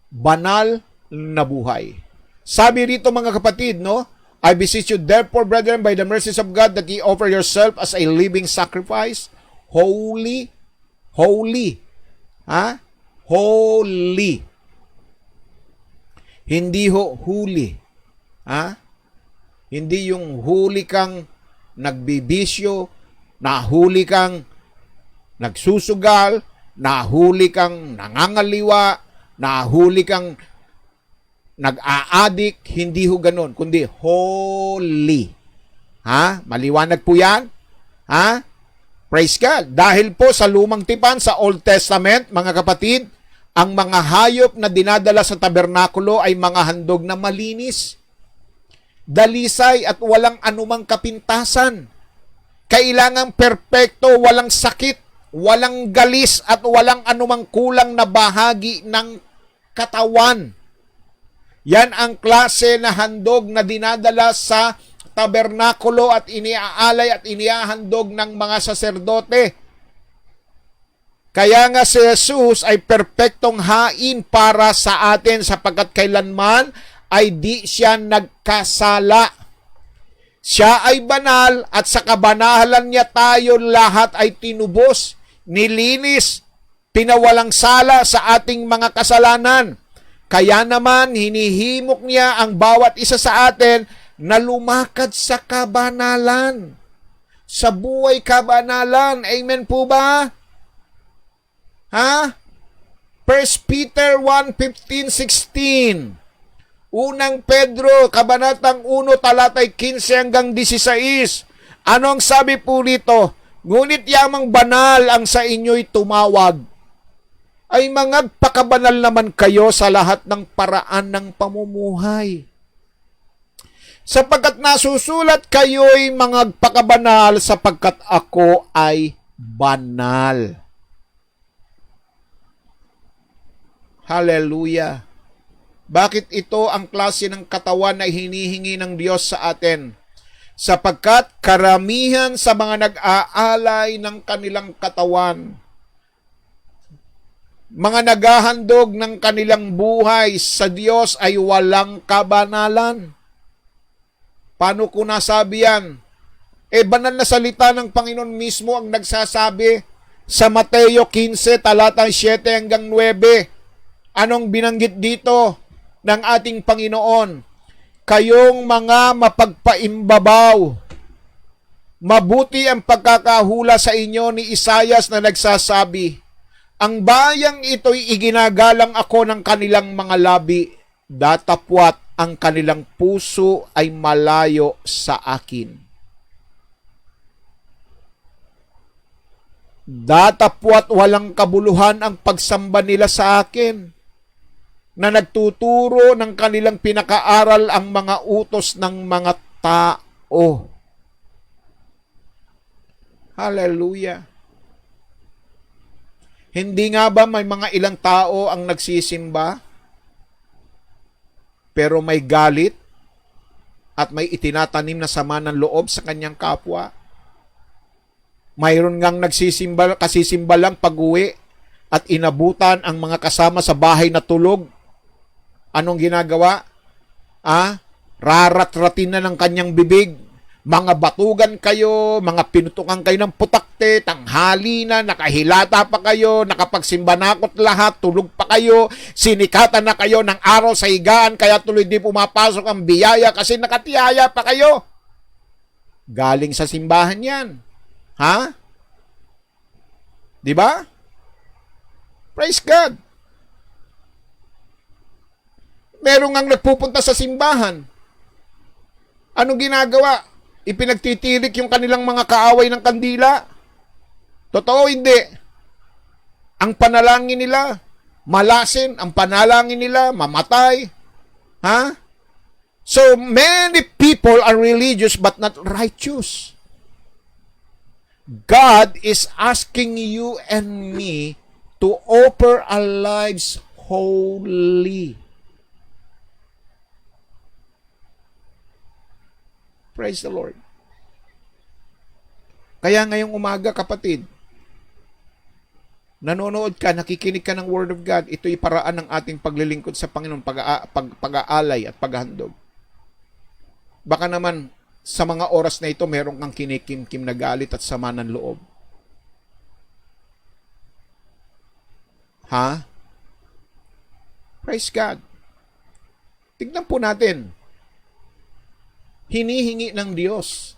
Banal na buhay. Sabi rito, mga kapatid, no? I beseech you therefore, brethren, by the mercies of God, that ye offer yourself as a living sacrifice, holy. Holy. Hindi huli. Hindi yung huli kang nagbibisyo, nahuli kang nagsusugal, nahuli kang nangangaliwa, nahuli kang nag-aadik, hindi ho ganun, kundi holy. Maliwanag po yan? Praise God. Dahil po sa lumang tipan, sa Old Testament, mga kapatid, ang mga hayop na dinadala sa tabernakulo ay mga handog na malinis, dalisay at walang anumang kapintasan. Kailangang perpekto, walang sakit, walang galis at walang anumang kulang na bahagi ng katawan. Yan ang klase na handog na dinadala sa tabernakulo at iniaalay at inihahandog ng mga saserdote. Kaya nga si Jesus ay perpektong hain para sa atin sapagkat kailanman ay di siya nagkasala. Siya ay banal at sa kabanalan niya tayo lahat ay tinubos, nilinis, pinawalang sala sa ating mga kasalanan. Kaya naman hinihimok niya ang bawat isa sa atin na lumakad sa kabanalan. Sa buhay kabanalan. Amen po ba? 1 Peter 1:15-16. Unang Pedro, Kabanatang 1, talatay 15 hanggang 16. Ano ang sabi po rito? Ngunit yamang banal ang sa inyo'y tumawag, ay magpakabanal naman kayo sa lahat ng paraan ng pamumuhay. Sapagkat nasusulat kayo'y magpakabanal sapagkat ako ay banal. Hallelujah. Bakit ito ang klase ng katawan na hinihingi ng Diyos sa atin? Sapagkat karamihan sa mga nag-aalay ng kanilang katawan, mga naghahandog ng kanilang buhay sa Diyos ay walang kabanalan. Paano ko nasabi yan? Banal na salita ng Panginoon mismo ang nagsasabi sa Mateo 15, talatang 7 hanggang 9. Anong binanggit dito ng ating Panginoon? Kayong mga mapagpaimbabaw, Mabuti ang pagkakahula sa inyo ni Isayas na nagsasabi, ang bayang ito'y iginagalang ako ng kanilang mga labi, datapwat ang kanilang puso ay malayo sa akin. Datapwat walang kabuluhan ang pagsamba nila sa akin, na nagtuturo ng kanilang pinakaaral ang mga utos ng mga tao. Hallelujah. Hindi nga ba may mga ilang tao ang nagsisimba, pero may galit at may itinatanim na sama ng loob sa kanyang kapwa? Mayroon ngang kasisimba lang pag-uwi at inabutan ang mga kasama sa bahay na tulog. Anong ginagawa? Rarat-ratin na ng kanyang bibig. Mga batugan kayo, mga pinutukan kayo ng putakte, tanghali na, nakahilata pa kayo, nakapagsimbanakot lahat, tulog pa kayo, sinikatan na kayo ng araw sa higaan, kaya tuloy di pumapasok ang biyaya kasi nakatiyaya pa kayo. Galing sa simbahan yan. Ha? Di ba? Praise God. Merong ang nagpupunta sa simbahan. Anong ginagawa? Ipinagtitirik yung kanilang mga kaaway ng kandila. Totoo, hindi. Ang panalangin nila, malasin. Ang panalangin nila, mamatay. Ha? So, many people are religious but not righteous. God is asking you and me to offer our lives holy. Praise the Lord. Kaya ngayong umaga, kapatid, nanonood ka, nakikinig ka ng Word of God, ito'y paraan ng ating paglilingkod sa Panginoon, pag-aalay at paghahandog. Baka naman, sa mga oras na ito, meron kang kinikim-kim na galit at sama ng loob. Ha? Praise God. Tignan po natin. Hinihingi ng Diyos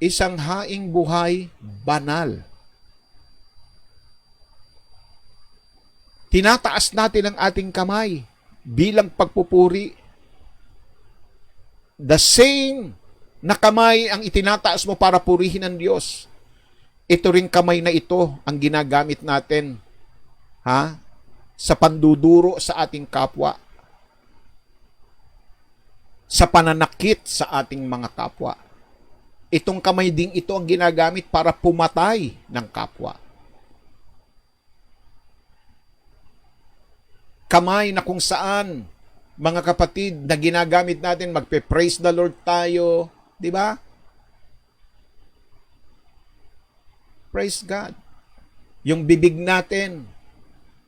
isang haing buhay banal. Tinataas natin ang ating kamay bilang pagpupuri. The same na kamay ang itinataas mo para purihin ang Diyos. Ito ring kamay na ito ang ginagamit natin sa panduduro sa ating kapwa. Sa pananakit sa ating mga kapwa. Itong kamay ding ito ang ginagamit para pumatay ng kapwa. Kamay na kung saan, mga kapatid, na ginagamit natin, magpe-praise the Lord tayo, di ba? Praise God. Yung bibig natin,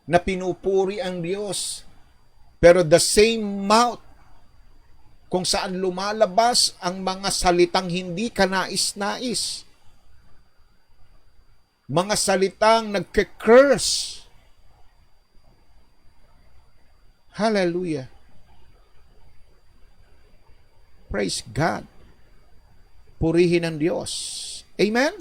na pinupuri ang Diyos, pero the same mouth, kung saan lumalabas ang mga salitang hindi kanais-nais. Mga salitang nagke-curse. Hallelujah. Praise God. Purihin ang Diyos. Amen?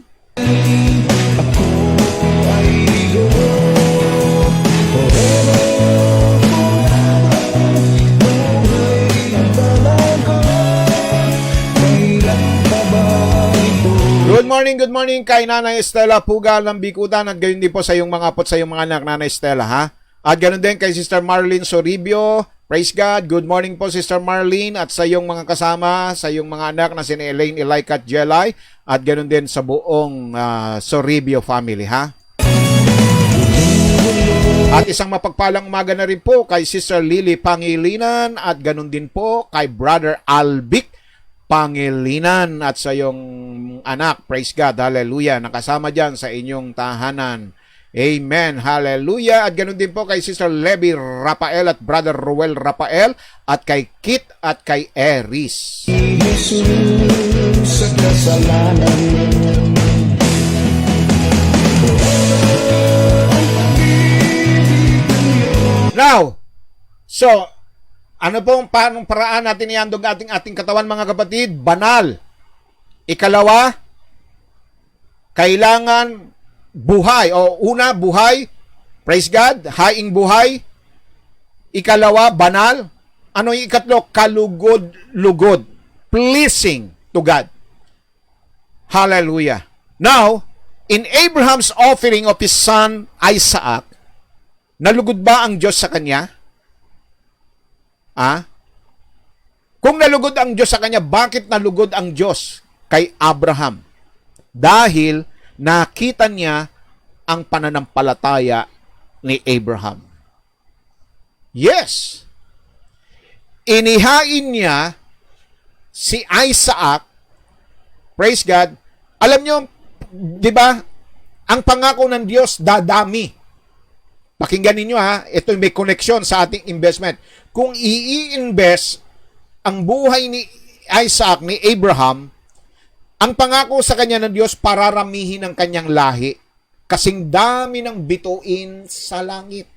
Good morning kay Nanay Estela Pugal ng Bikutan at gayon din po sa iyong mga apot sa iyong mga anak, Nanay Estela, ha? At gayon din kay Sister Marlene Soribio. Praise God. Good morning po, Sister Marlene, at sa iyong mga kasama, sa iyong mga anak na si Elaine, Elaika at Jelay, at gayon din sa buong Soribio family, ha? At isang mapagpalang umaga na rin po kay Sister Lily Pangilinan at ganon din po kay Brother Albic Pangilinan at sa iyong anak. Praise God. Hallelujah. Nakasama dyan sa inyong tahanan. Amen. Hallelujah. At ganun din po kay Sister Levi Rafael at Brother Ruel Rafael at kay Kit at kay Eris. Jesus sa kasalanan. Now, so, ano pong paanong paraan natin iandog ating katawan, mga kapatid? Banal. Ikalawa, Kailangan buhay. O una, buhay. Praise God. Haing buhay. Ikalawa, banal. Ano yung ikatlo? Kalugod-lugod. Pleasing to God. Hallelujah. Now, in Abraham's offering of his son Isaac, nalugod ba ang Diyos sa kanya? Kung nalugod ang Diyos sa kanya, bakit nalugod ang Diyos kay Abraham? Dahil nakita niya ang pananampalataya ni Abraham. Yes. Inihain niya si Isaac, praise God. Alam nyo, di ba, ang pangako ng Diyos, dadami. Pakinggan ninyo ito may connection sa ating investment. Kung i-invest ang buhay ni Isaac, ni Abraham, ang pangako sa kanya ng Diyos, pararamihin ang kanyang lahi. Kasing dami ng bituin sa langit.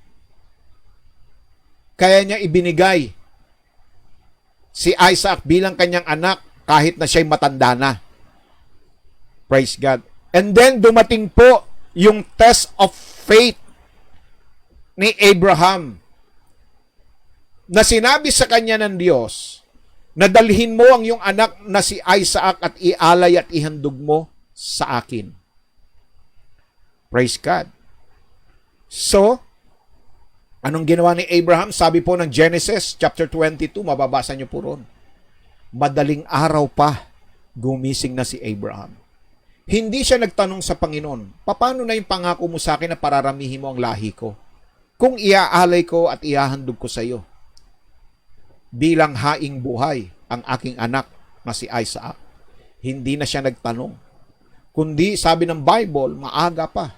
Kaya niya ibinigay si Isaac bilang kanyang anak kahit na siya'y matanda na. Praise God. And then dumating po yung test of faith ni Abraham na sinabi sa kanya ng Diyos na dalhin mo ang iyong anak na si Isaac at ialay at ihandog mo sa akin. Praise God. So, anong ginawa ni Abraham? Sabi po ng Genesis chapter 22, mababasa niyo po ron. Madaling araw pa, gumising na si Abraham. Hindi siya nagtanong sa Panginoon, paano na yung pangako mo sa akin na pararamihin mo ang lahi ko? Kung iaalay ko at ihahandog ko sa iyo, bilang haing buhay ang aking anak na si Isaac. Hindi na siya nagtanong. Kundi, sabi ng Bible, maaga pa.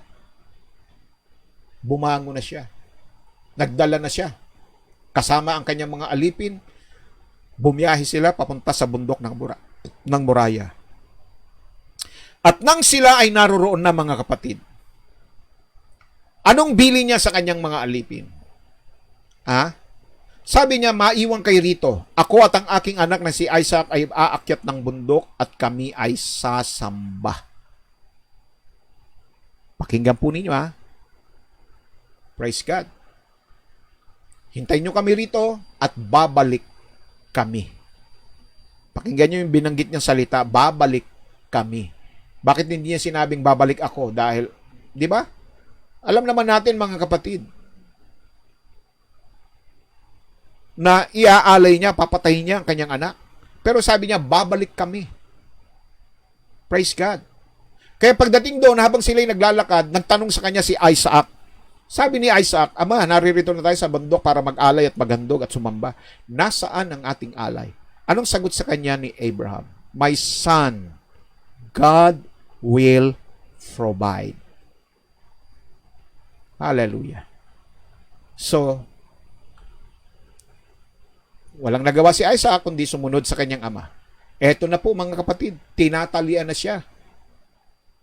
Bumango na siya. Nagdala na siya. Kasama ang kanyang mga alipin, bumiyahe sila papunta sa bundok ng Moriah. At nang sila ay naroroon na, mga kapatid, anong bili niya sa kanyang mga alipin? Sabi niya, maiwan kayo rito. Ako at ang aking anak na si Isaac ay aakyat ng bundok at kami ay sasamba. Pakinggan po ninyo Praise God. Hintayin nyo kami rito at babalik kami. Pakinggan nyo yung binanggit niyang salita, babalik kami. Bakit hindi niya sinabing babalik ako? Dahil, di ba? Alam naman natin, mga kapatid, na iaalay niya, papatayin niya ang kanyang anak. Pero sabi niya, babalik kami. Praise God. Kaya pagdating doon, habang sila'y naglalakad, nagtanong sa kanya si Isaac. Sabi ni Isaac, Ama, naririto na tayo sa bundok para mag-alay at maghandog at sumamba. Nasaan ang ating alay? Anong sagot sa kanya ni Abraham? My son, God will provide. Hallelujah. So, walang nagawa si Isaac kundi sumunod sa kanyang ama. Eto na po, mga kapatid, tinatalian na siya.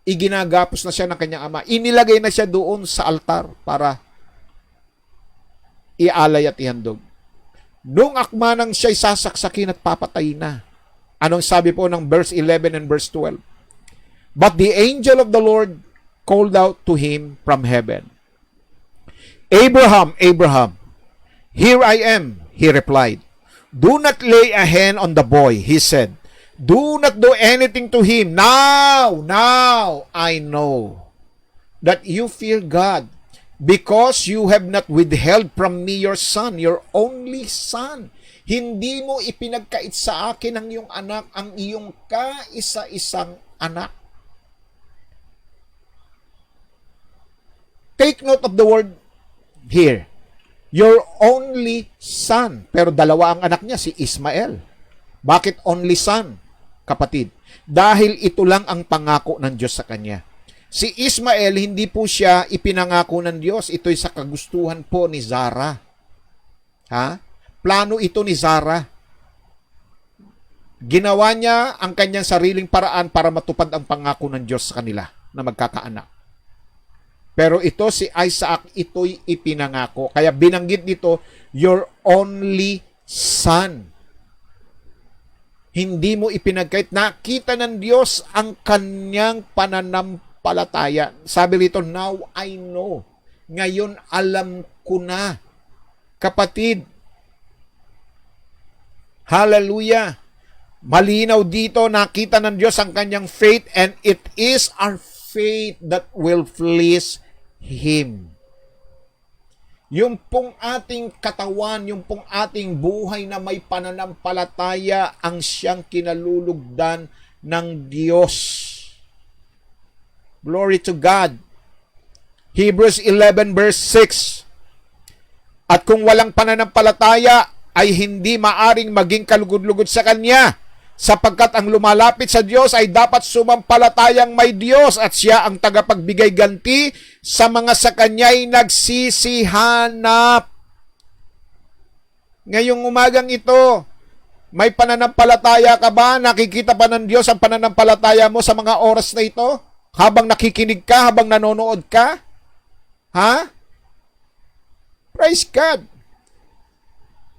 Iginagapos na siya ng kanyang ama. Inilagay na siya doon sa altar para ialay at ihandog. Nung akma nang siya'y sasaksakin at papatayin na. Anong sabi po ng verse 11 and verse 12? But the angel of the Lord called out to him from heaven, Abraham, Abraham. Here I am, he replied. Do not lay a hand on the boy, he said. Do not do anything to him. Now I know that you fear God, because you have not withheld from me your son, your only son. Hindi mo ipinagkait sa akin ang iyong anak, ang iyong kaisa-isang anak. Take note of the word here. Your only son. Pero dalawa ang anak niya, si Ismael. Bakit only son, kapatid? Dahil ito lang ang pangako ng Diyos sa kanya. Si Ismael, hindi po siya ipinangako ng Diyos. Ito'y sa kagustuhan po ni Sarah. Plano ito ni Sarah. Ginawa niya ang kanyang sariling paraan para matupad ang pangako ng Diyos sa kanila na magkakaanak. Pero ito, si Isaac, ito'y ipinangako. Kaya binanggit dito, your only son. Hindi mo ipinagkait. Nakita ng Diyos ang kanyang pananampalataya pananampalataya. Sabi rito, now I know. Ngayon alam ko na. Kapatid, hallelujah. Malinaw dito, nakita ng Diyos ang kanyang faith, and it is our faith that will please Him. Yung pong ating katawan, yung pong ating buhay na may pananampalataya ang siyang kinalulugdan ng Diyos. Glory to God. Hebrews 11 verse 6. At kung walang pananampalataya, ay hindi maaring maging kalugod-lugod sa Kanya, sapagkat ang lumalapit sa Diyos ay dapat sumampalatayang may Diyos at siya ang tagapagbigay ganti sa mga sa Kanya'y nagsisihanap. Ngayong umagang ito, may pananampalataya ka ba? Nakikita pa ng Diyos ang pananampalataya mo sa mga oras na ito? Habang nakikinig ka, habang nanonood ka? Ha? Praise God!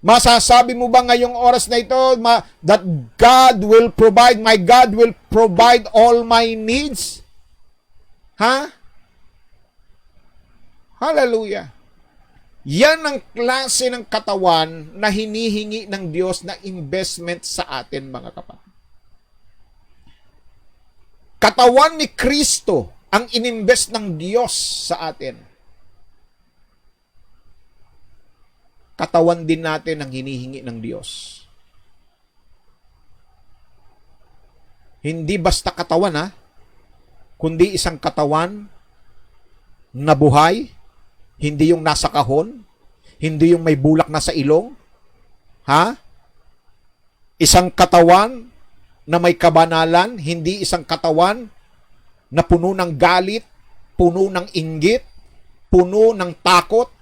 Masasabi mo ba ngayong oras na ito that God will provide, my God will provide all my needs? Ha? Hallelujah. Yan ang klase ng katawan na hinihingi ng Diyos na investment sa atin, mga kapatid. Katawan ni Kristo ang ininvest ng Diyos sa atin. Katawan din natin ang hinihingi ng Diyos. Hindi basta katawan, ha? Kundi isang katawan na buhay, hindi yung nasa kahon, hindi yung may bulak na sa ilong, ha? Isang katawan na may kabanalan, hindi isang katawan na puno ng galit, puno ng inggit, puno ng takot,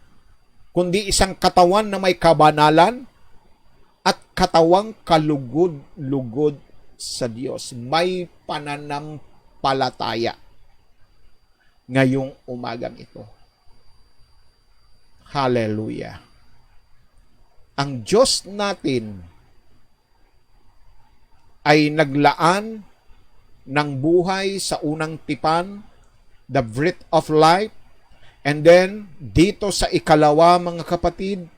kundi isang katawan na may kabanalan at katawang kalugod-lugod sa Diyos. May pananampalataya ngayong umagang ito. Hallelujah. Ang Diyos natin ay naglaan ng buhay sa unang tipan, the breath of life. And then, dito sa ikalawa, mga kapatid,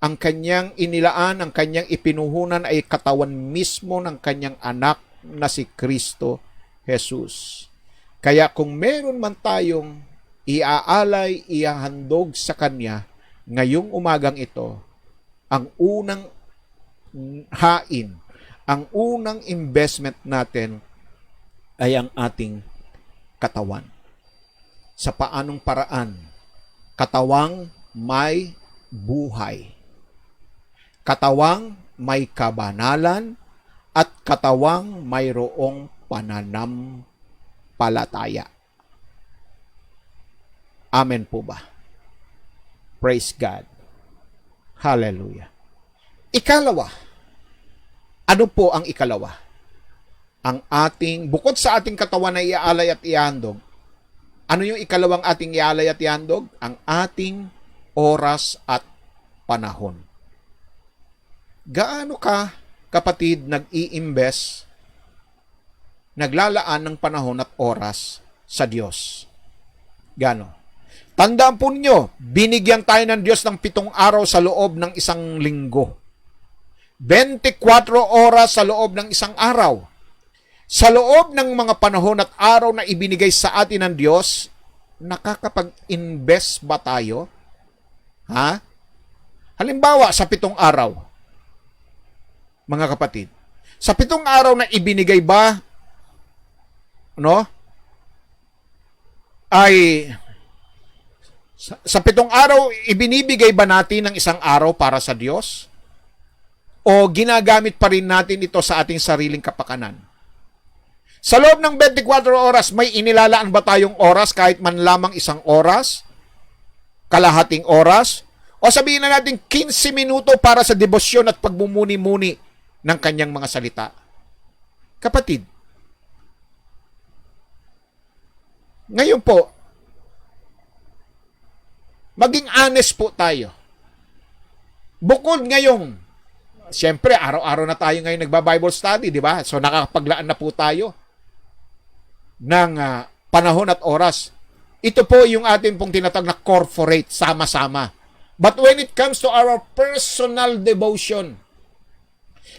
ang kanyang inilaan, ang kanyang ipinuhunan ay katawan mismo ng kanyang anak na si Kristo Jesus. Kaya kung meron man tayong iaalay, ihahandog sa Kanya, ngayong umagang ito, ang unang hain, ang unang investment natin ay ang ating katawan. Sa paanong paraan? Katawang may buhay. Katawang may kabanalan at katawang mayroong pananampalataya. Amen po ba? Praise God. Hallelujah. Ikalawa. Ano po ang ikalawa? Ang ating, bukod sa ating katawan na iaalay at ihandog, ano yung ikalawang ating ialay at ihandog? Ang ating oras at panahon. Gaano ka, kapatid, nag-i-invest, naglalaan ng panahon at oras sa Diyos? Gaano? Tandaan po ninyo, binigyan tayo ng Diyos ng 7 araw sa loob ng isang linggo. 24 oras sa loob ng isang araw. Sa loob ng mga panahon at araw na ibinigay sa atin ng Diyos, nakakapag-invest ba tayo? Ha? Halimbawa, sa 7 araw, mga kapatid, sa 7 araw na ibinigay ba, ay, sa 7 araw, ibinibigay ba natin ng isang araw para sa Diyos? O ginagamit pa rin natin ito sa ating sariling kapakanan? Sa loob ng 24 oras, may inilalaan ba tayong oras kahit man lamang 1 oras? Kalahating oras? O sabihin na natin 15 minuto para sa debosyon at pagbumuni-muni ng kanyang mga salita? Kapatid, ngayon po, maging honest po tayo. Bukod ngayong, siyempre, araw-araw na tayo ngayon nagba-Bible study, di ba? So, nakakapaglaan na po tayo ng panahon at oras. Ito po yung ating pong tinatag na corporate, sama-sama. But when it comes to our personal devotion,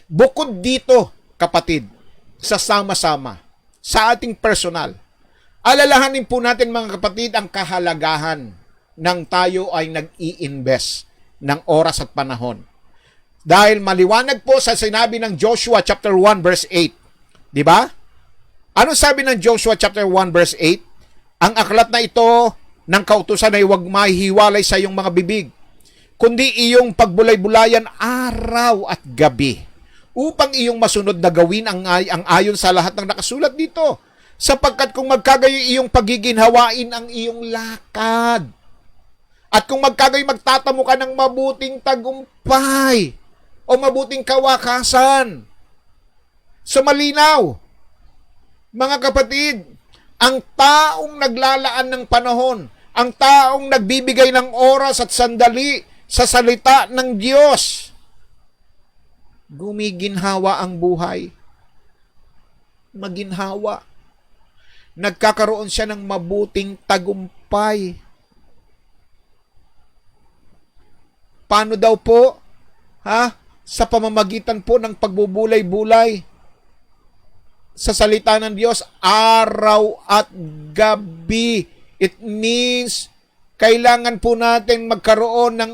bukod dito, kapatid, sa sama-sama, sa ating personal, alalahanin po natin mga kapatid ang kahalagahan ng tayo ay nag-i-invest ng oras at panahon. Dahil maliwanag po sa sinabi ng Joshua chapter 1 verse 8. Di ba? Ano sabi ng Joshua chapter 1 verse 8? Ang aklat na ito ng kautusan ay huwag mahihiwalay sa iyong mga bibig, kundi iyong pagbulay-bulayan araw at gabi, upang iyong masunod na gawin ang ayon sa lahat ng nakasulat dito. Sapagkat kung magkagayo iyong pagiginhawain ang iyong lakad, at kung magkagayo magtatamo ka ng mabuting tagumpay o mabuting kawakasan. So malinaw, mga kapatid, ang taong naglalaan ng panahon, ang taong nagbibigay ng oras at sandali sa salita ng Diyos, gumiginhawa ang buhay. Maginhawa. Nagkakaroon siya ng mabuting tagumpay. Paano daw po? Sa pamamagitan po ng pagbubulay-bulay sa salita ng Diyos, araw at gabi. It means, kailangan po natin magkaroon ng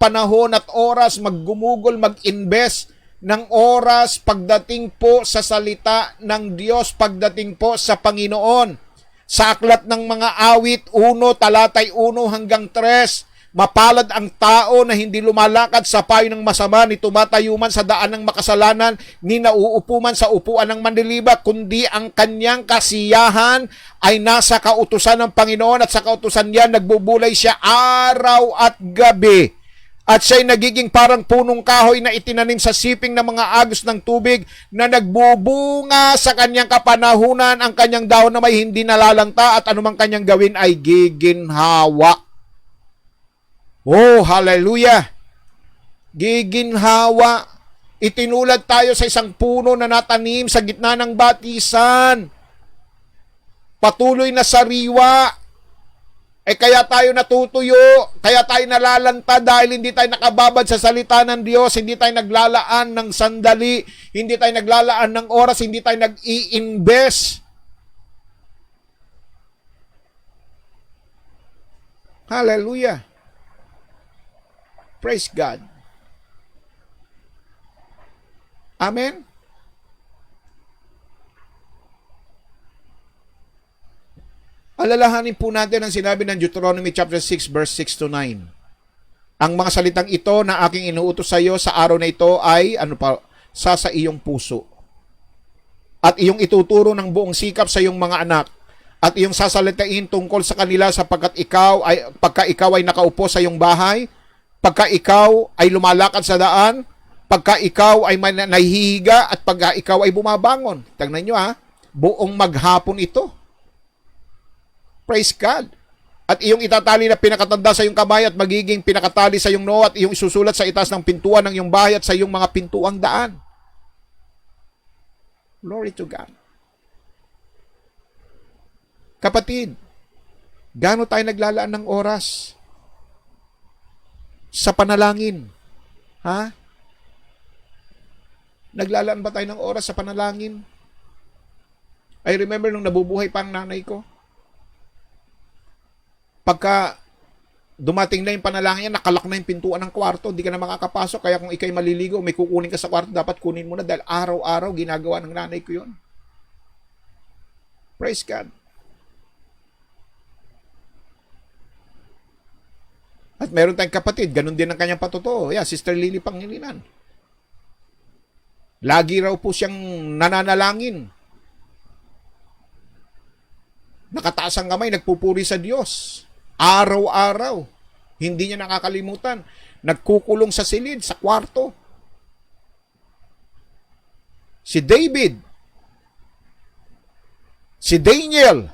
panahon at oras, maggumugol, mag-invest ng oras pagdating po sa salita ng Diyos, pagdating po sa Panginoon. Sa aklat ng mga awit, 1, talatay 1 hanggang 3, mapalad ang tao na hindi lumalakad sa payo ng masama, ni tumatayo man sa daan ng makasalanan, ni nauupo man sa upuan ng manlilibat, kundi ang kanyang kasiyahan ay nasa kautusan ng Panginoon, at sa kautusan niya nagbubulay siya araw at gabi. At siya'y nagiging parang punong kahoy na itinanim sa siping ng mga agos ng tubig, na nagbubunga sa kanyang kapanahunan, ang kanyang dahon na may hindi nalalanta, at anumang kanyang gawin ay giginhawa. Oh, hallelujah! Giginhawa. Itinulad tayo sa isang puno na natanim sa gitna ng batisan. Patuloy na sariwa. Kaya tayo natutuyo, kaya tayo nalalanta dahil hindi tayo nakababad sa salita ng Diyos, hindi tayo naglalaan ng sandali, hindi tayo naglalaan ng oras, hindi tayo nag-i-invest. Hallelujah! Praise God. Amen? Alalahanin po natin ang sinabi ng Deuteronomy chapter 6 verse 6 to 9. Ang mga salitang ito na aking inuutos sa iyo sa araw na ito ay sa iyong puso. At iyong ituturo ng buong sikap sa iyong mga anak. At iyong sasalitain tungkol sa kanila pagka ikaw ay nakaupo sa iyong bahay, pagka ikaw ay lumalakad sa daan, pagka ikaw ay nahihiga, at pagka ikaw ay bumabangon. Tingnan nyo buong maghapon ito. Praise God. At iyong itatali na pinakatanda sa iyong kamay, at magiging pinakatali sa iyong noo, at iyong isusulat sa itaas ng pintuan ng iyong bahay at sa iyong mga pintuang daan. Glory to God. Kapatid, gaano tayo naglalaan ng oras sa panalangin? Naglalaan ba tayo ng oras sa panalangin? I remember nung nabubuhay pa ang nanay ko, pagka dumating na yung panalangin, nakalak na yung pintuan ng kwarto, hindi ka na makakapasok, kaya kung ikay maliligo, may kukunin ka sa kwarto, dapat kunin mo na, dahil araw-araw ginagawa ng nanay ko yun. Praise God. At meron tayong kapatid, ganun din ang kanyang patotoo. Sister Lily Pangilinan. Lagi raw po siyang nananalangin. Nakataas ang kamay, nagpupuri sa Diyos. Araw-araw. Hindi niya nakakalimutan. Nagkukulong sa silid, sa kwarto. Si David. Si Daniel.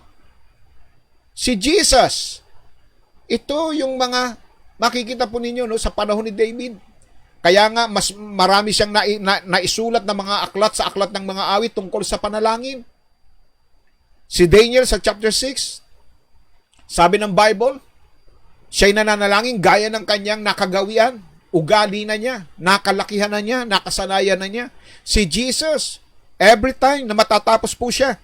Si Jesus. Ito yung mga makikita po ninyo sa panahon ni David. Kaya nga, mas marami siyang naisulat na mga aklat sa aklat ng mga awit tungkol sa panalangin. Si Daniel sa chapter 6, sabi ng Bible, siya'y nananalangin gaya ng kanyang nakagawian, ugali na niya, nakalakihan na niya, nakasanayan na niya. Si Jesus, every time na matatapos po siya,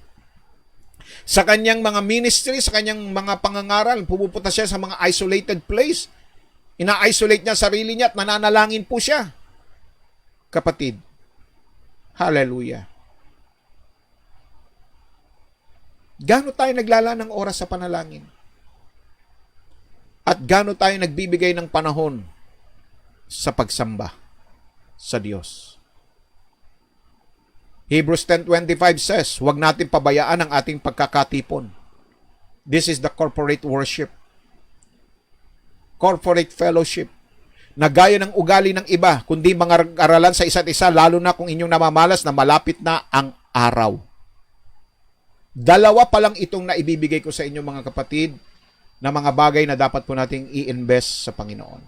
sa kanyang mga ministry, sa kanyang mga pangangaral, pumupunta siya sa mga isolated place. Ina-isolate niya sarili niya at nananalangin po siya. Kapatid, hallelujah. Gaano tayo naglala ng oras sa panalangin? At gaano tayo nagbibigay ng panahon sa pagsamba sa Diyos? Hebrews 10:25 says, huwag natin pabayaan ang ating pagkakatipon. This is the corporate worship. Corporate fellowship. Na gaya ng ugali ng iba, kundi mga aralan sa isa't isa, lalo na kung inyong namamalas na malapit na ang araw. Dalawa pa lang itong naibibigay ko sa inyo mga kapatid, na mga bagay na dapat po nating i-invest sa Panginoon.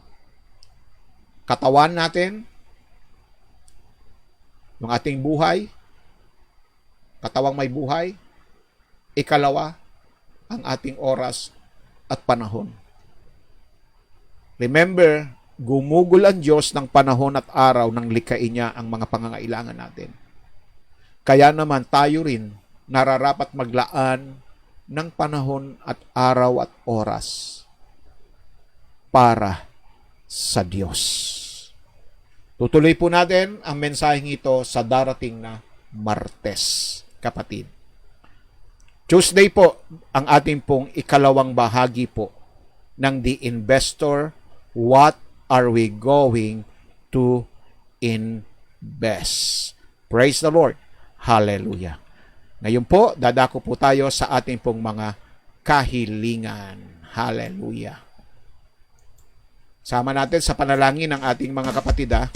Katawan natin, yung ating buhay, katawang may buhay. Ikalawa, ang ating oras at panahon. Remember, gumugol ang Diyos ng panahon at araw nang likhain niya ang mga pangangailangan natin. Kaya naman tayo rin nararapat maglaan ng panahon at araw at oras para sa Diyos. Tutuloy po natin ang mensaheng ito sa darating na Martes, kapatid. Tuesday po ang ating pong ikalawang bahagi po ng The Investor. What are we going to invest? Praise the Lord. Hallelujah. Ngayon po, dadako po tayo sa ating pong mga kahilingan. Hallelujah. Sama natin sa panalangin ng ating mga kapatid, ha?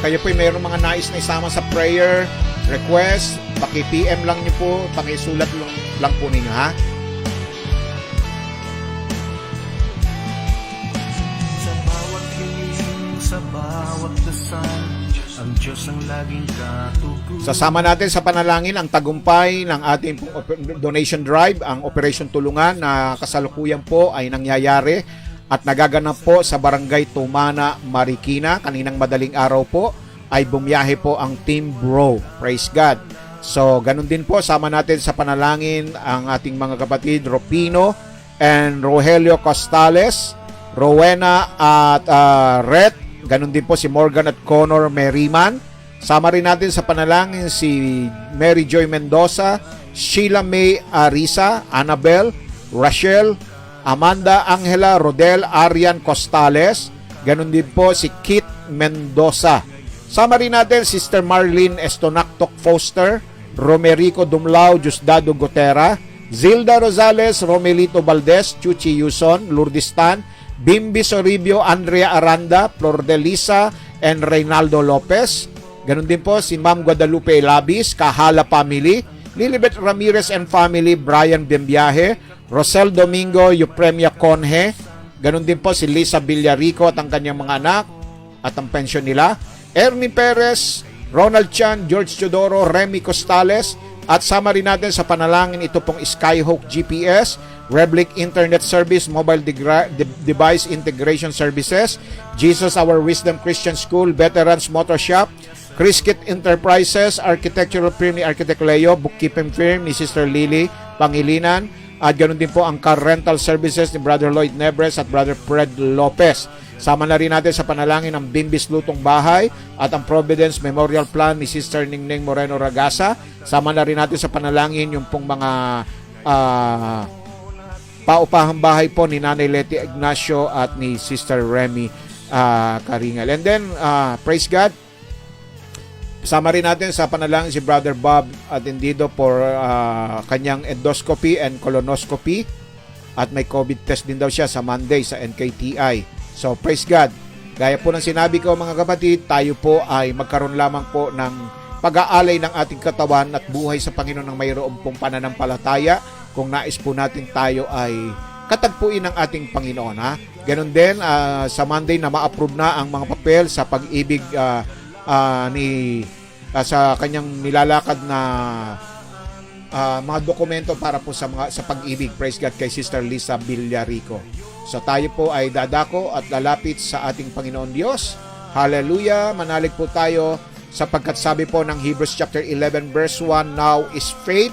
Kayo po'y mayroong mga nais na isama sa prayer request, paki-PM lang niyo po, paki-sulat lang po ninyo, ha? Sa bawat hiling, sa bawat dasal, ang Diyos ang laging katugunan. Sasama natin sa panalangin ang tagumpay ng ating donation drive, ang Operation Tulungan na kasalukuyan po ay nangyayari at nagaganap po sa Barangay Tumana, Marikina. Kaninang madaling araw po ay bumiyahe po ang Team Bro. Praise God. So, ganun din po, sama natin sa panalangin ang ating mga kapatid Ropino and Rogelio Costales, Rowena at Ret. Ganun din po si Morgan at Connor Merriman. Sama rin natin sa panalangin si Mary Joy Mendoza, Sheila May Arisa, Annabel, Rachel, Amanda Angela Rodel Arian Costales. Ganun din po si Kit Mendoza. Sama rin natin Sister Marlene Estonactoc Foster, Romerico Dumlao Diosdado Gotera, Zilda Rosales, Romelito Valdez, Chuchi Yuson, Lourdestan, Bimbi Soribio, Andrea Aranda, Flor de Lisa, and Reynaldo Lopez. Ganun din po si Ma'am Guadalupe Labis, Kahala Family, Lilibet Ramirez and Family, Brian Bembiahe, Rosel Domingo, Eupremia Conje. Ganun din po si Lisa Villarico at ang kanyang mga anak at ang pensyon nila. Ernie Perez, Ronald Chan, George Teodoro, Remy Costales, at sama rin natin sa panalangin ito pong Skyhook GPS, Reblick Internet Service, Mobile Device Integration Services, Jesus Our Wisdom Christian School, Veterans Motor Shop, Criskit Enterprises, Architectural Firm ni Architect Leo, Bookkeeping Firm ni Sister Lily Pangilinan, at ganoon din po ang car rental services ni Brother Lloyd Nebres at Brother Fred Lopez. Sama na rin natin sa panalangin ang Bimbis Lutong Bahay at ang Providence Memorial Plan ni Sister Ningning Moreno Ragasa. Sama na rin natin sa panalangin yung pong mga paupahang bahay po ni Nanay Leti Ignacio at ni Sister Remy Karingal. And then, praise God, sama rin natin sa panalangin si Brother Bob Atendido for kanyang endoscopy and colonoscopy at may COVID test din daw siya sa Monday sa NKTI. So, praise God. Gaya po ng sinabi ko mga kapatid, tayo po ay magkaroon lamang po ng pag-aalay ng ating katawan at buhay sa Panginoon ng mayroong pong pananampalataya kung nais po natin tayo ay katagpuin ng ating Panginoon. Ha? Ganon din, sa Monday na ma-approve na ang mga papel sa pag-ibig ni sa kanyang nilalakad na mga dokumento para po sa pag-ibig. Praise God, kay Sister Lisa Villarico. So tayo po ay dadako at lalapit sa ating Panginoon Diyos. Hallelujah! Manalig po tayo sapagkat sabi po ng Hebrews chapter 11 verse 1, now is faith.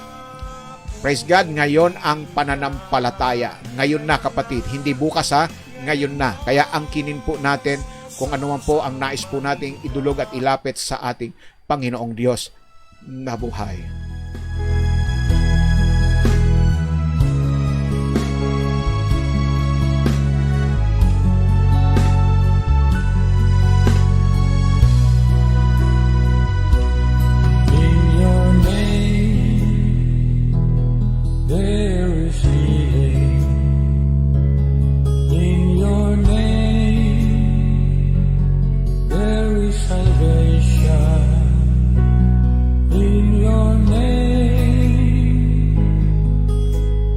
Praise God, ngayon ang pananampalataya. Ngayon na kapatid, hindi bukas ha, ngayon na. Kaya angkinin po natin kung ano man po ang nais po nating idulog at ilapit sa ating Panginoong Diyos na buhay. In your name, there is healing. In your name, there is salvation. In your name,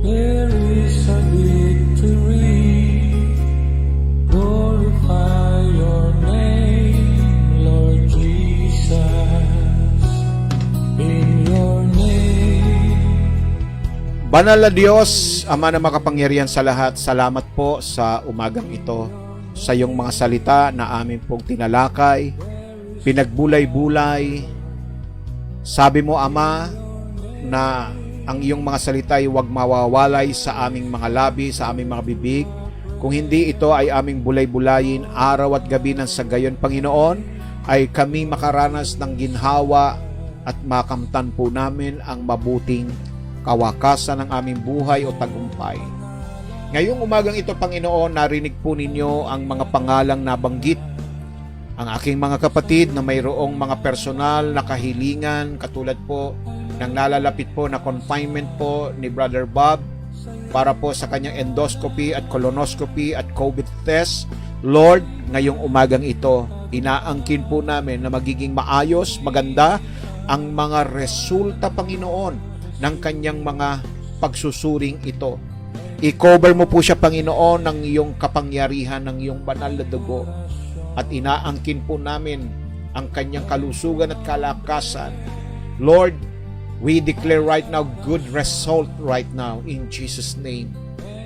there is a victory. Glorify your name, Lord Jesus. In your name. Banal na Diyos, Ama na makapangyarihan sa lahat, salamat po sa umagang ito, sa iyong mga salita na amin pong tinalakay, pinagbulay-bulay. Sabi mo, Ama, na ang iyong mga salita ay huwag mawawalay sa aming mga labi, sa aming mga bibig. Kung hindi ito ay aming bulay-bulayin araw at gabi nang sa gayon, Panginoon, ay kami makaranas ng ginhawa at makamtan po namin ang mabuting kawakasan ng aming buhay o tagumpay. Ngayong umagang ito, Panginoon, narinig po ninyo ang mga pangalang nabanggit. Ang aking mga kapatid na mayroong mga personal na kahilingan, katulad po ng nalalapit po na confinement po ni Brother Bob para po sa kanyang endoscopy at colonoscopy at COVID test. Lord, ngayong umagang ito, inaangkin po namin na magiging maayos, maganda ang mga resulta, Panginoon, ng kanyang mga pagsusuring ito. I-cover mo po siya, Panginoon, ng iyong kapangyarihan, ng iyong banal na dugo. At inaangkin po namin ang kanyang kalusugan at kalakasan. Lord, we declare right now good result right now in Jesus' name.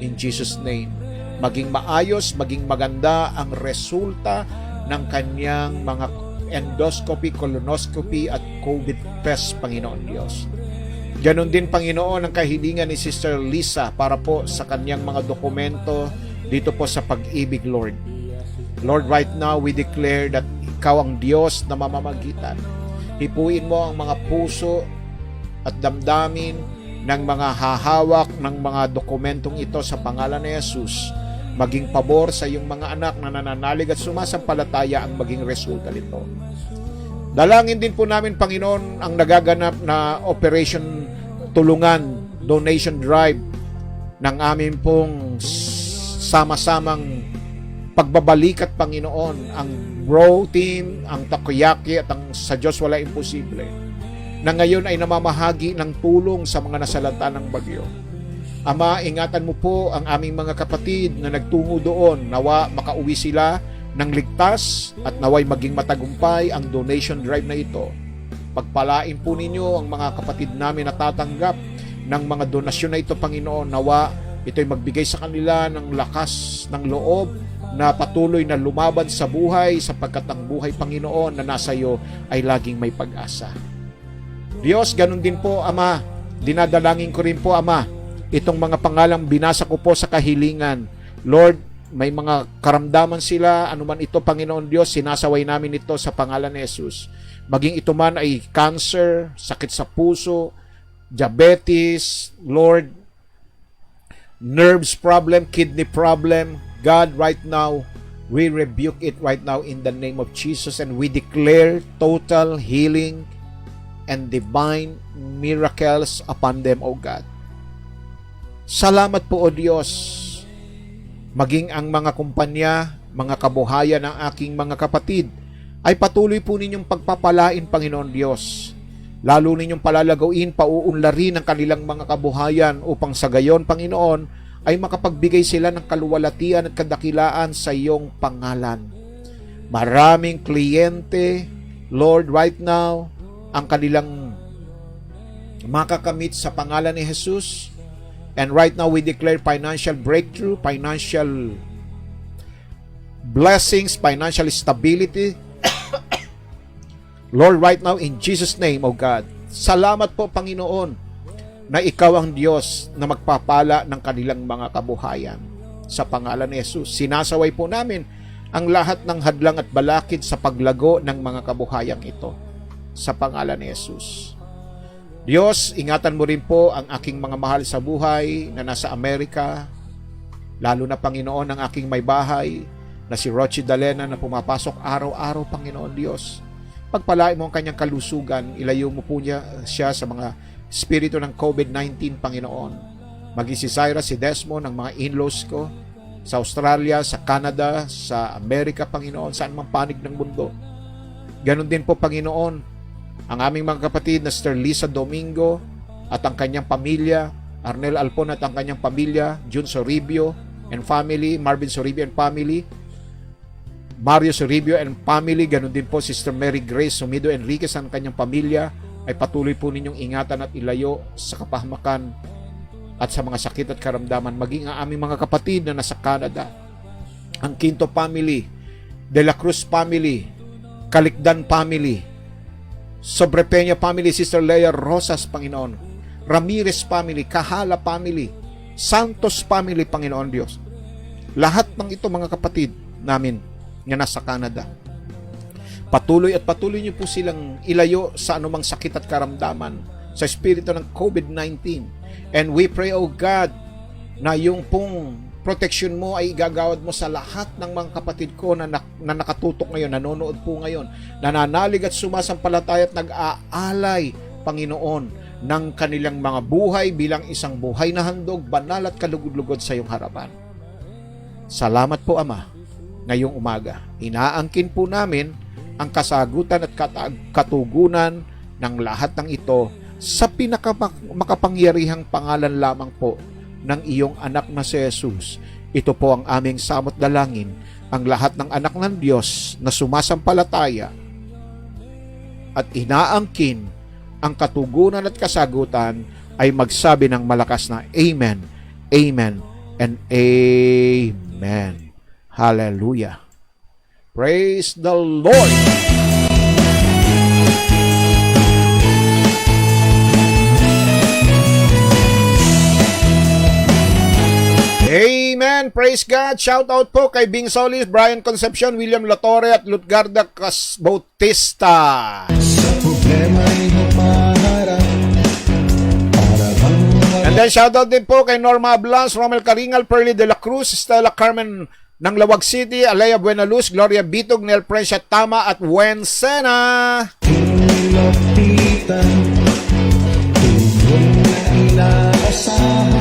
In Jesus' name. Maging maayos, maging maganda ang resulta ng kanyang mga endoscopy, colonoscopy at COVID test, Panginoon Diyos. Ganon din, Panginoon, ang kahilingan ni Sister Lisa para po sa kanyang mga dokumento dito po sa pag-ibig, Lord. Lord, right now, we declare that Ikaw ang Diyos na mamamagitan. Hipuin mo ang mga puso at damdamin ng mga hahawak ng mga dokumentong ito sa pangalan ni Jesus. Maging pabor sa iyong mga anak na nananalig at sumasampalataya ang maging resulta nito. Dalangin din po namin, Panginoon, ang nagaganap na Operation Tulungan, donation drive ng amin pong sama-samang pagbabalikat, Panginoon, ang Bro Team, ang Takoyaki at ang Sa Diyos Wala Imposible, na ngayon ay namamahagi ng tulong sa mga nasalanta ng bagyo. Ama, ingatan mo po ang aming mga kapatid na nagtungo doon, nawa makauwi sila ng ligtas at naway maging matagumpay ang donation drive na ito. Pagpalain po ninyo ang mga kapatid namin na tatanggap ng mga donasyon na ito, Panginoon. Nawa ito'y magbigay sa kanila ng lakas ng loob na patuloy na lumaban sa buhay, sapagkat ang buhay, Panginoon, na nasa iyo ay laging may pag-asa. Diyos, ganun din po, Ama. Dinadalangin ko rin po, Ama, itong mga pangalang binasa ko po sa kahilingan. Lord, may mga karamdaman sila, anuman ito, Panginoon Diyos, sinasaway namin ito sa pangalan ni Jesus. Maging ito man ay cancer, sakit sa puso, diabetes, Lord, nerves problem, kidney problem, God, right now, we rebuke it right now in the name of Jesus, and we declare total healing and divine miracles upon them, O God. Salamat po, O Diyos. Maging ang mga kumpanya, mga kabuhayan ng aking mga kapatid, ay patuloy po ninyong pagpapalain, Panginoon Diyos. Lalo ninyong palalagawin, pauunlarin ang kanilang mga kabuhayan upang sa gayon, Panginoon, ay makapagbigay sila ng kaluwalhatian at kadakilaan sa iyong pangalan. Maraming kliyente, Lord, right now, ang kanilang makakamit sa pangalan ni Jesus. And right now, we declare financial breakthrough, financial blessings, financial stability. Lord, right now, in Jesus' name, O God, salamat po, Panginoon, na ikaw ang Diyos na magpapala ng kanilang mga kabuhayan. Sa pangalan ni Jesus, sinasaway po namin ang lahat ng hadlang at balakid sa paglago ng mga kabuhayang ito. Sa pangalan ni Jesus. Diyos, ingatan mo rin po ang aking mga mahal sa buhay na nasa Amerika, lalo na, Panginoon, ang aking may bahay na si Rochi Dalena na pumapasok araw-araw, Panginoon Diyos. Pagpalain mo ang kanyang kalusugan, ilayo mo po siya sa mga espiritu ng COVID-19, Panginoon. Maging si Syra, si Desmond, ang mga in-laws ko, sa Australia, sa Canada, sa Amerika, Panginoon, saan mang panig ng mundo. Ganon din po, Panginoon, ang aming mga kapatid na Sister Lisa Domingo at ang kanyang pamilya, Arnel Alpon at ang kanyang pamilya, June Soribio and family, Marvin Soribio and family, Mario Soribio and family, ganon din po Sister Mary Grace Sumido Enriquez ang kanyang pamilya, ay patuloy po ninyong ingatan at ilayo sa kapahamakan at sa mga sakit at karamdaman, maging ang aming mga kapatid na nasa Canada, ang Quinto family, De La Cruz family, Calicdan family, Sobrepeña family, Sister Leia Rosas, Panginoon, Ramirez family, Kahala family, Santos family, Panginoon Diyos. Lahat ng ito, mga kapatid namin na nasa Canada, patuloy niyo po silang ilayo sa anumang sakit at karamdaman sa espiritu ng COVID-19. And we pray, O God, na yung pong protection mo ay igagawad mo sa lahat ng mga kapatid ko na nakatutok ngayon, nanonood po ngayon, nananalig at sumasampalataya at nag-aalay, Panginoon, ng kanilang mga buhay bilang isang buhay na handog, banal at kalugod-lugod sa iyong harapan. Salamat po, Ama, ngayong umaga. Inaangkin po namin ang kasagutan at katugunan ng lahat ng ito sa pinakamakapangyarihang pangalan lamang po ng iyong anak na si Jesus. Ito po ang aming samot dalangin, ang lahat ng anak ng Diyos na sumasampalataya at inaangkin ang katugunan at kasagutan ay magsabi ng malakas na Amen, Amen, and Amen. Hallelujah. Praise the Lord. Amen. Praise God. Shout out po kay Bing Solis, Brian Concepcion, William Latore at Lutgarda Bautista. Sa problema'y humaharap para bang And then shout out din po kay Norma Blas, Romel Caringal, Perly de la Cruz, Stella Carmen ng Lawag City, Alea Buenaluz, Gloria Bitog, Nel Precia Tama at Wen Sena. lapitan, tulong na inaasahan.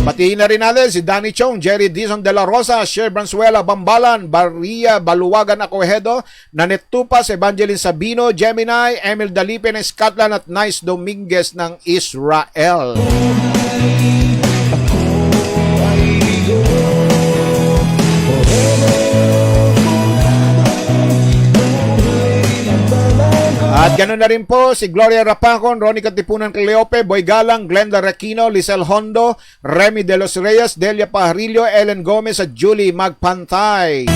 Batiin na rin natin si Danny Chong, Jerry Dizon de la Rosa, Sher Bransuela Bambalan, Baria Baluwagan Acoedo, Nanette Tupas, Evangeline Sabino, Gemini, Emil Dalipe ng Scotland at Nice Dominguez ng Israel. At ganoon na rin po si Gloria Rapacon, Ronnie Katipunan Cleope, Boy Galang, Glenda Requino, Lisel Hondo, Remy De Los Reyes, Delia Pajarillo, Ellen Gomez at Julie Magpantay.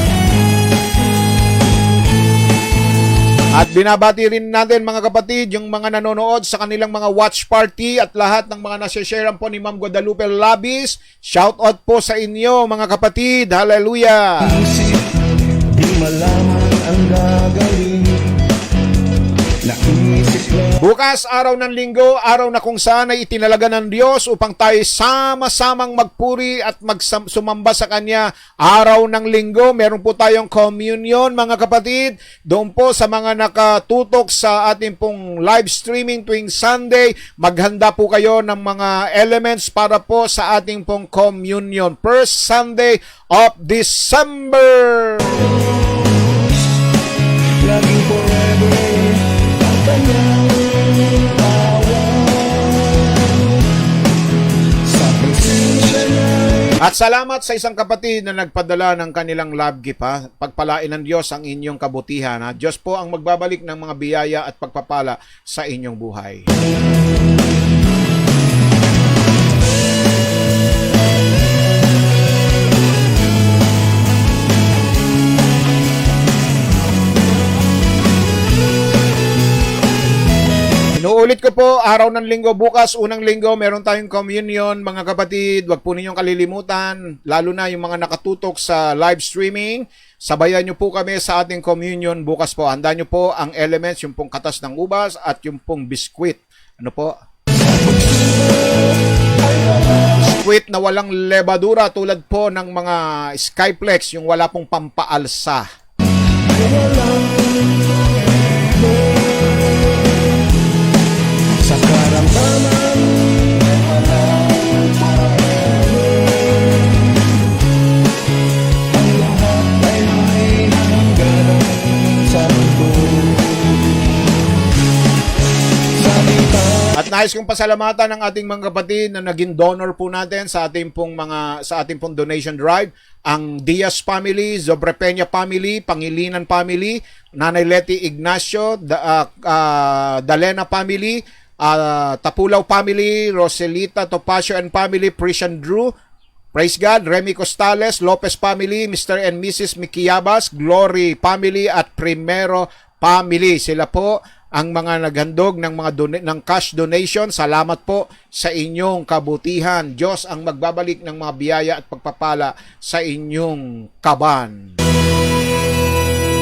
At binabati rin natin, mga kapatid, yung mga nanonood sa kanilang mga watch party at lahat ng mga nasasharean po ni Ma'am Guadalupe Labis. Shout out po sa inyo, mga kapatid. Hallelujah! Isip, di malaman ang gagawin. Naisip lang Bukas, araw ng linggo, araw na kung saan ay itinalaga ng Diyos upang tayo sama-samang magpuri at sumamba sa Kanya. Araw ng linggo, meron po tayong communion, mga kapatid. Doon po sa mga nakatutok sa ating pong live streaming tuwing Sunday, maghanda po kayo ng mga elements para po sa ating pong communion. First Sunday of December. laging forever ang kanyang awan. Sa presensya niya'y At salamat sa isang kapatid na nagpadala ng kanilang love gift ha. Pagpalain ng Diyos ang inyong kabutihan ha. Diyos po ang magbabalik ng mga biyaya at pagpapala sa inyong buhay. Inuulit ko po, araw ng linggo, bukas, unang linggo, meron tayong communion. Mga kapatid, wag po ninyong kalilimutan, lalo na yung mga nakatutok sa live streaming. Sabayan nyo po kami sa ating communion bukas po. Handa nyo po ang elements, yung pong katas ng ubas at yung pong biskwit. Ano po? Biskwit na walang levadura tulad po ng mga Skyplex, yung wala pong pampaalsa. Sa karamdaman ang lahat ay may hangganan sa mundo. Salita At nais kong pasalamatan ng ating mga kapatid na naging donor po natin sa ating pong donation drive, ang Diaz family, Zobrepeña family, Pangilinan family, Nanay Leti Ignacio, Dalena family, Tapulaw family, Roselita Topacio and family, Prisian Drew, praise God, Remy Costales, Lopez family, Mr. and Mrs. Mikiabas, Glory family at Primero family. Sila po ang mga naghandog ng mga ng cash donation. Salamat po sa inyong kabutihan. Diyos ang magbabalik ng mga biyaya at pagpapala sa inyong kaban.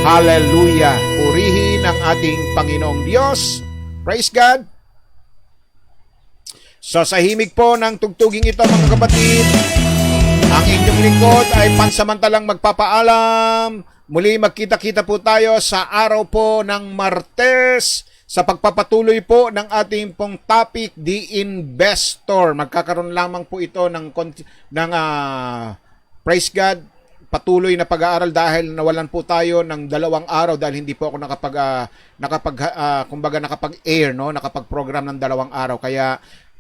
Hallelujah! Purihin ang ating Panginoong Diyos. Praise God! So sa himig po ng tugtuging ito mga kapatid, ang inyong lingkod ay pansamantalang magpapaalam. Muli magkita-kita po tayo sa araw po ng Martes sa pagpapatuloy po ng ating pong topic, The Investor. Magkakaroon lamang po ito ng praise God, patuloy na pag-aaral dahil nawalan po tayo ng 2 araw dahil hindi po ako nakapag-air, no? Nakapag-program ng 2 araw. Kaya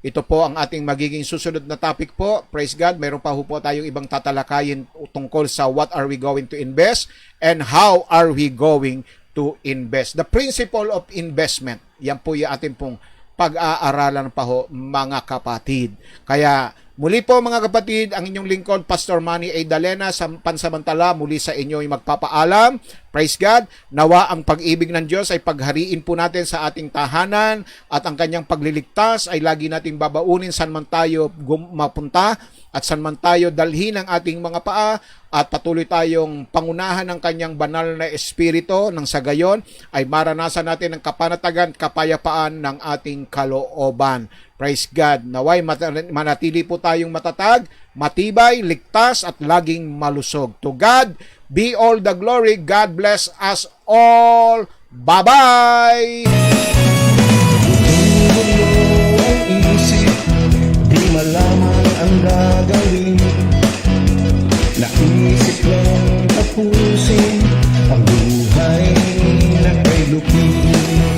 ito po ang ating magiging susunod na topic po. Praise God. Meron pa po tayong ibang tatalakayin tungkol sa what are we going to invest and how are we going to invest. The principle of investment. Yan po yung ating pong pag-aaralan pa ho, mga kapatid. Kaya muli po mga kapatid, ang inyong lingkod, Pastor Manny A. Dalena, sa pansamantala muli sa inyo ay magpapaalam. Praise God. Nawa ang pag-ibig ng Diyos ay paghariin po natin sa ating tahanan at ang kanyang pagliligtas ay lagi nating babaunin saan man tayo mapunta at saan man tayo dalhin ang ating mga paa at patuloy tayong pangunahan ng kanyang banal na espiritu nang sa gayon ay maranasan natin ang kapanatagan, kapayapaan ng ating kalooban. Praise God. Naway manatili po tayong matatag, matibay, ligtas at laging malusog. To God be all the glory. God bless us all. Bye-bye! ang isip, di malaman ang gagawin. Naisip lang tapusin ang buhay na kay lupin.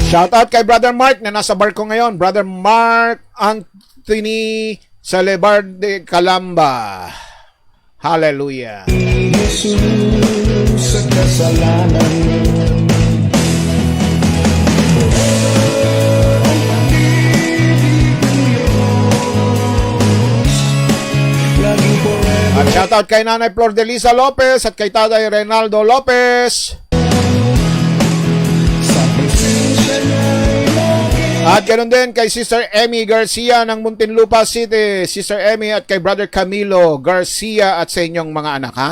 Shoutout kay Brother Mark na nasa barko ngayon. Brother Mark Anthony Salebarde Calamba. Hallelujah. Jesus sa kasalanan laging forever. At shoutout kay Nanay Flor de Lisa Lopez at kay Tatay Reynaldo Lopez. Sa presensya niya'y lagi At ganoon din kay Sister Emmy Garcia ng Muntinlupa City. Sister Emmy at kay Brother Camilo Garcia at sa inyong mga anak, ha?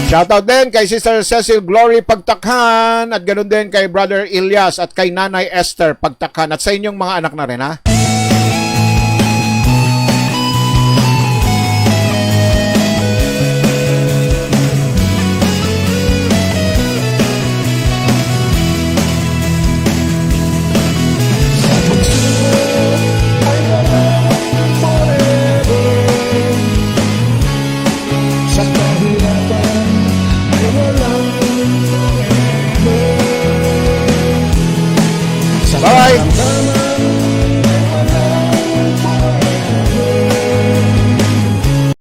Shoutout din kay Sister Cecil Glory Pagtakhan at ganoon din kay Brother Ilyas at kay Nanay Esther Pagtakhan at sa inyong mga anak na rin, ha?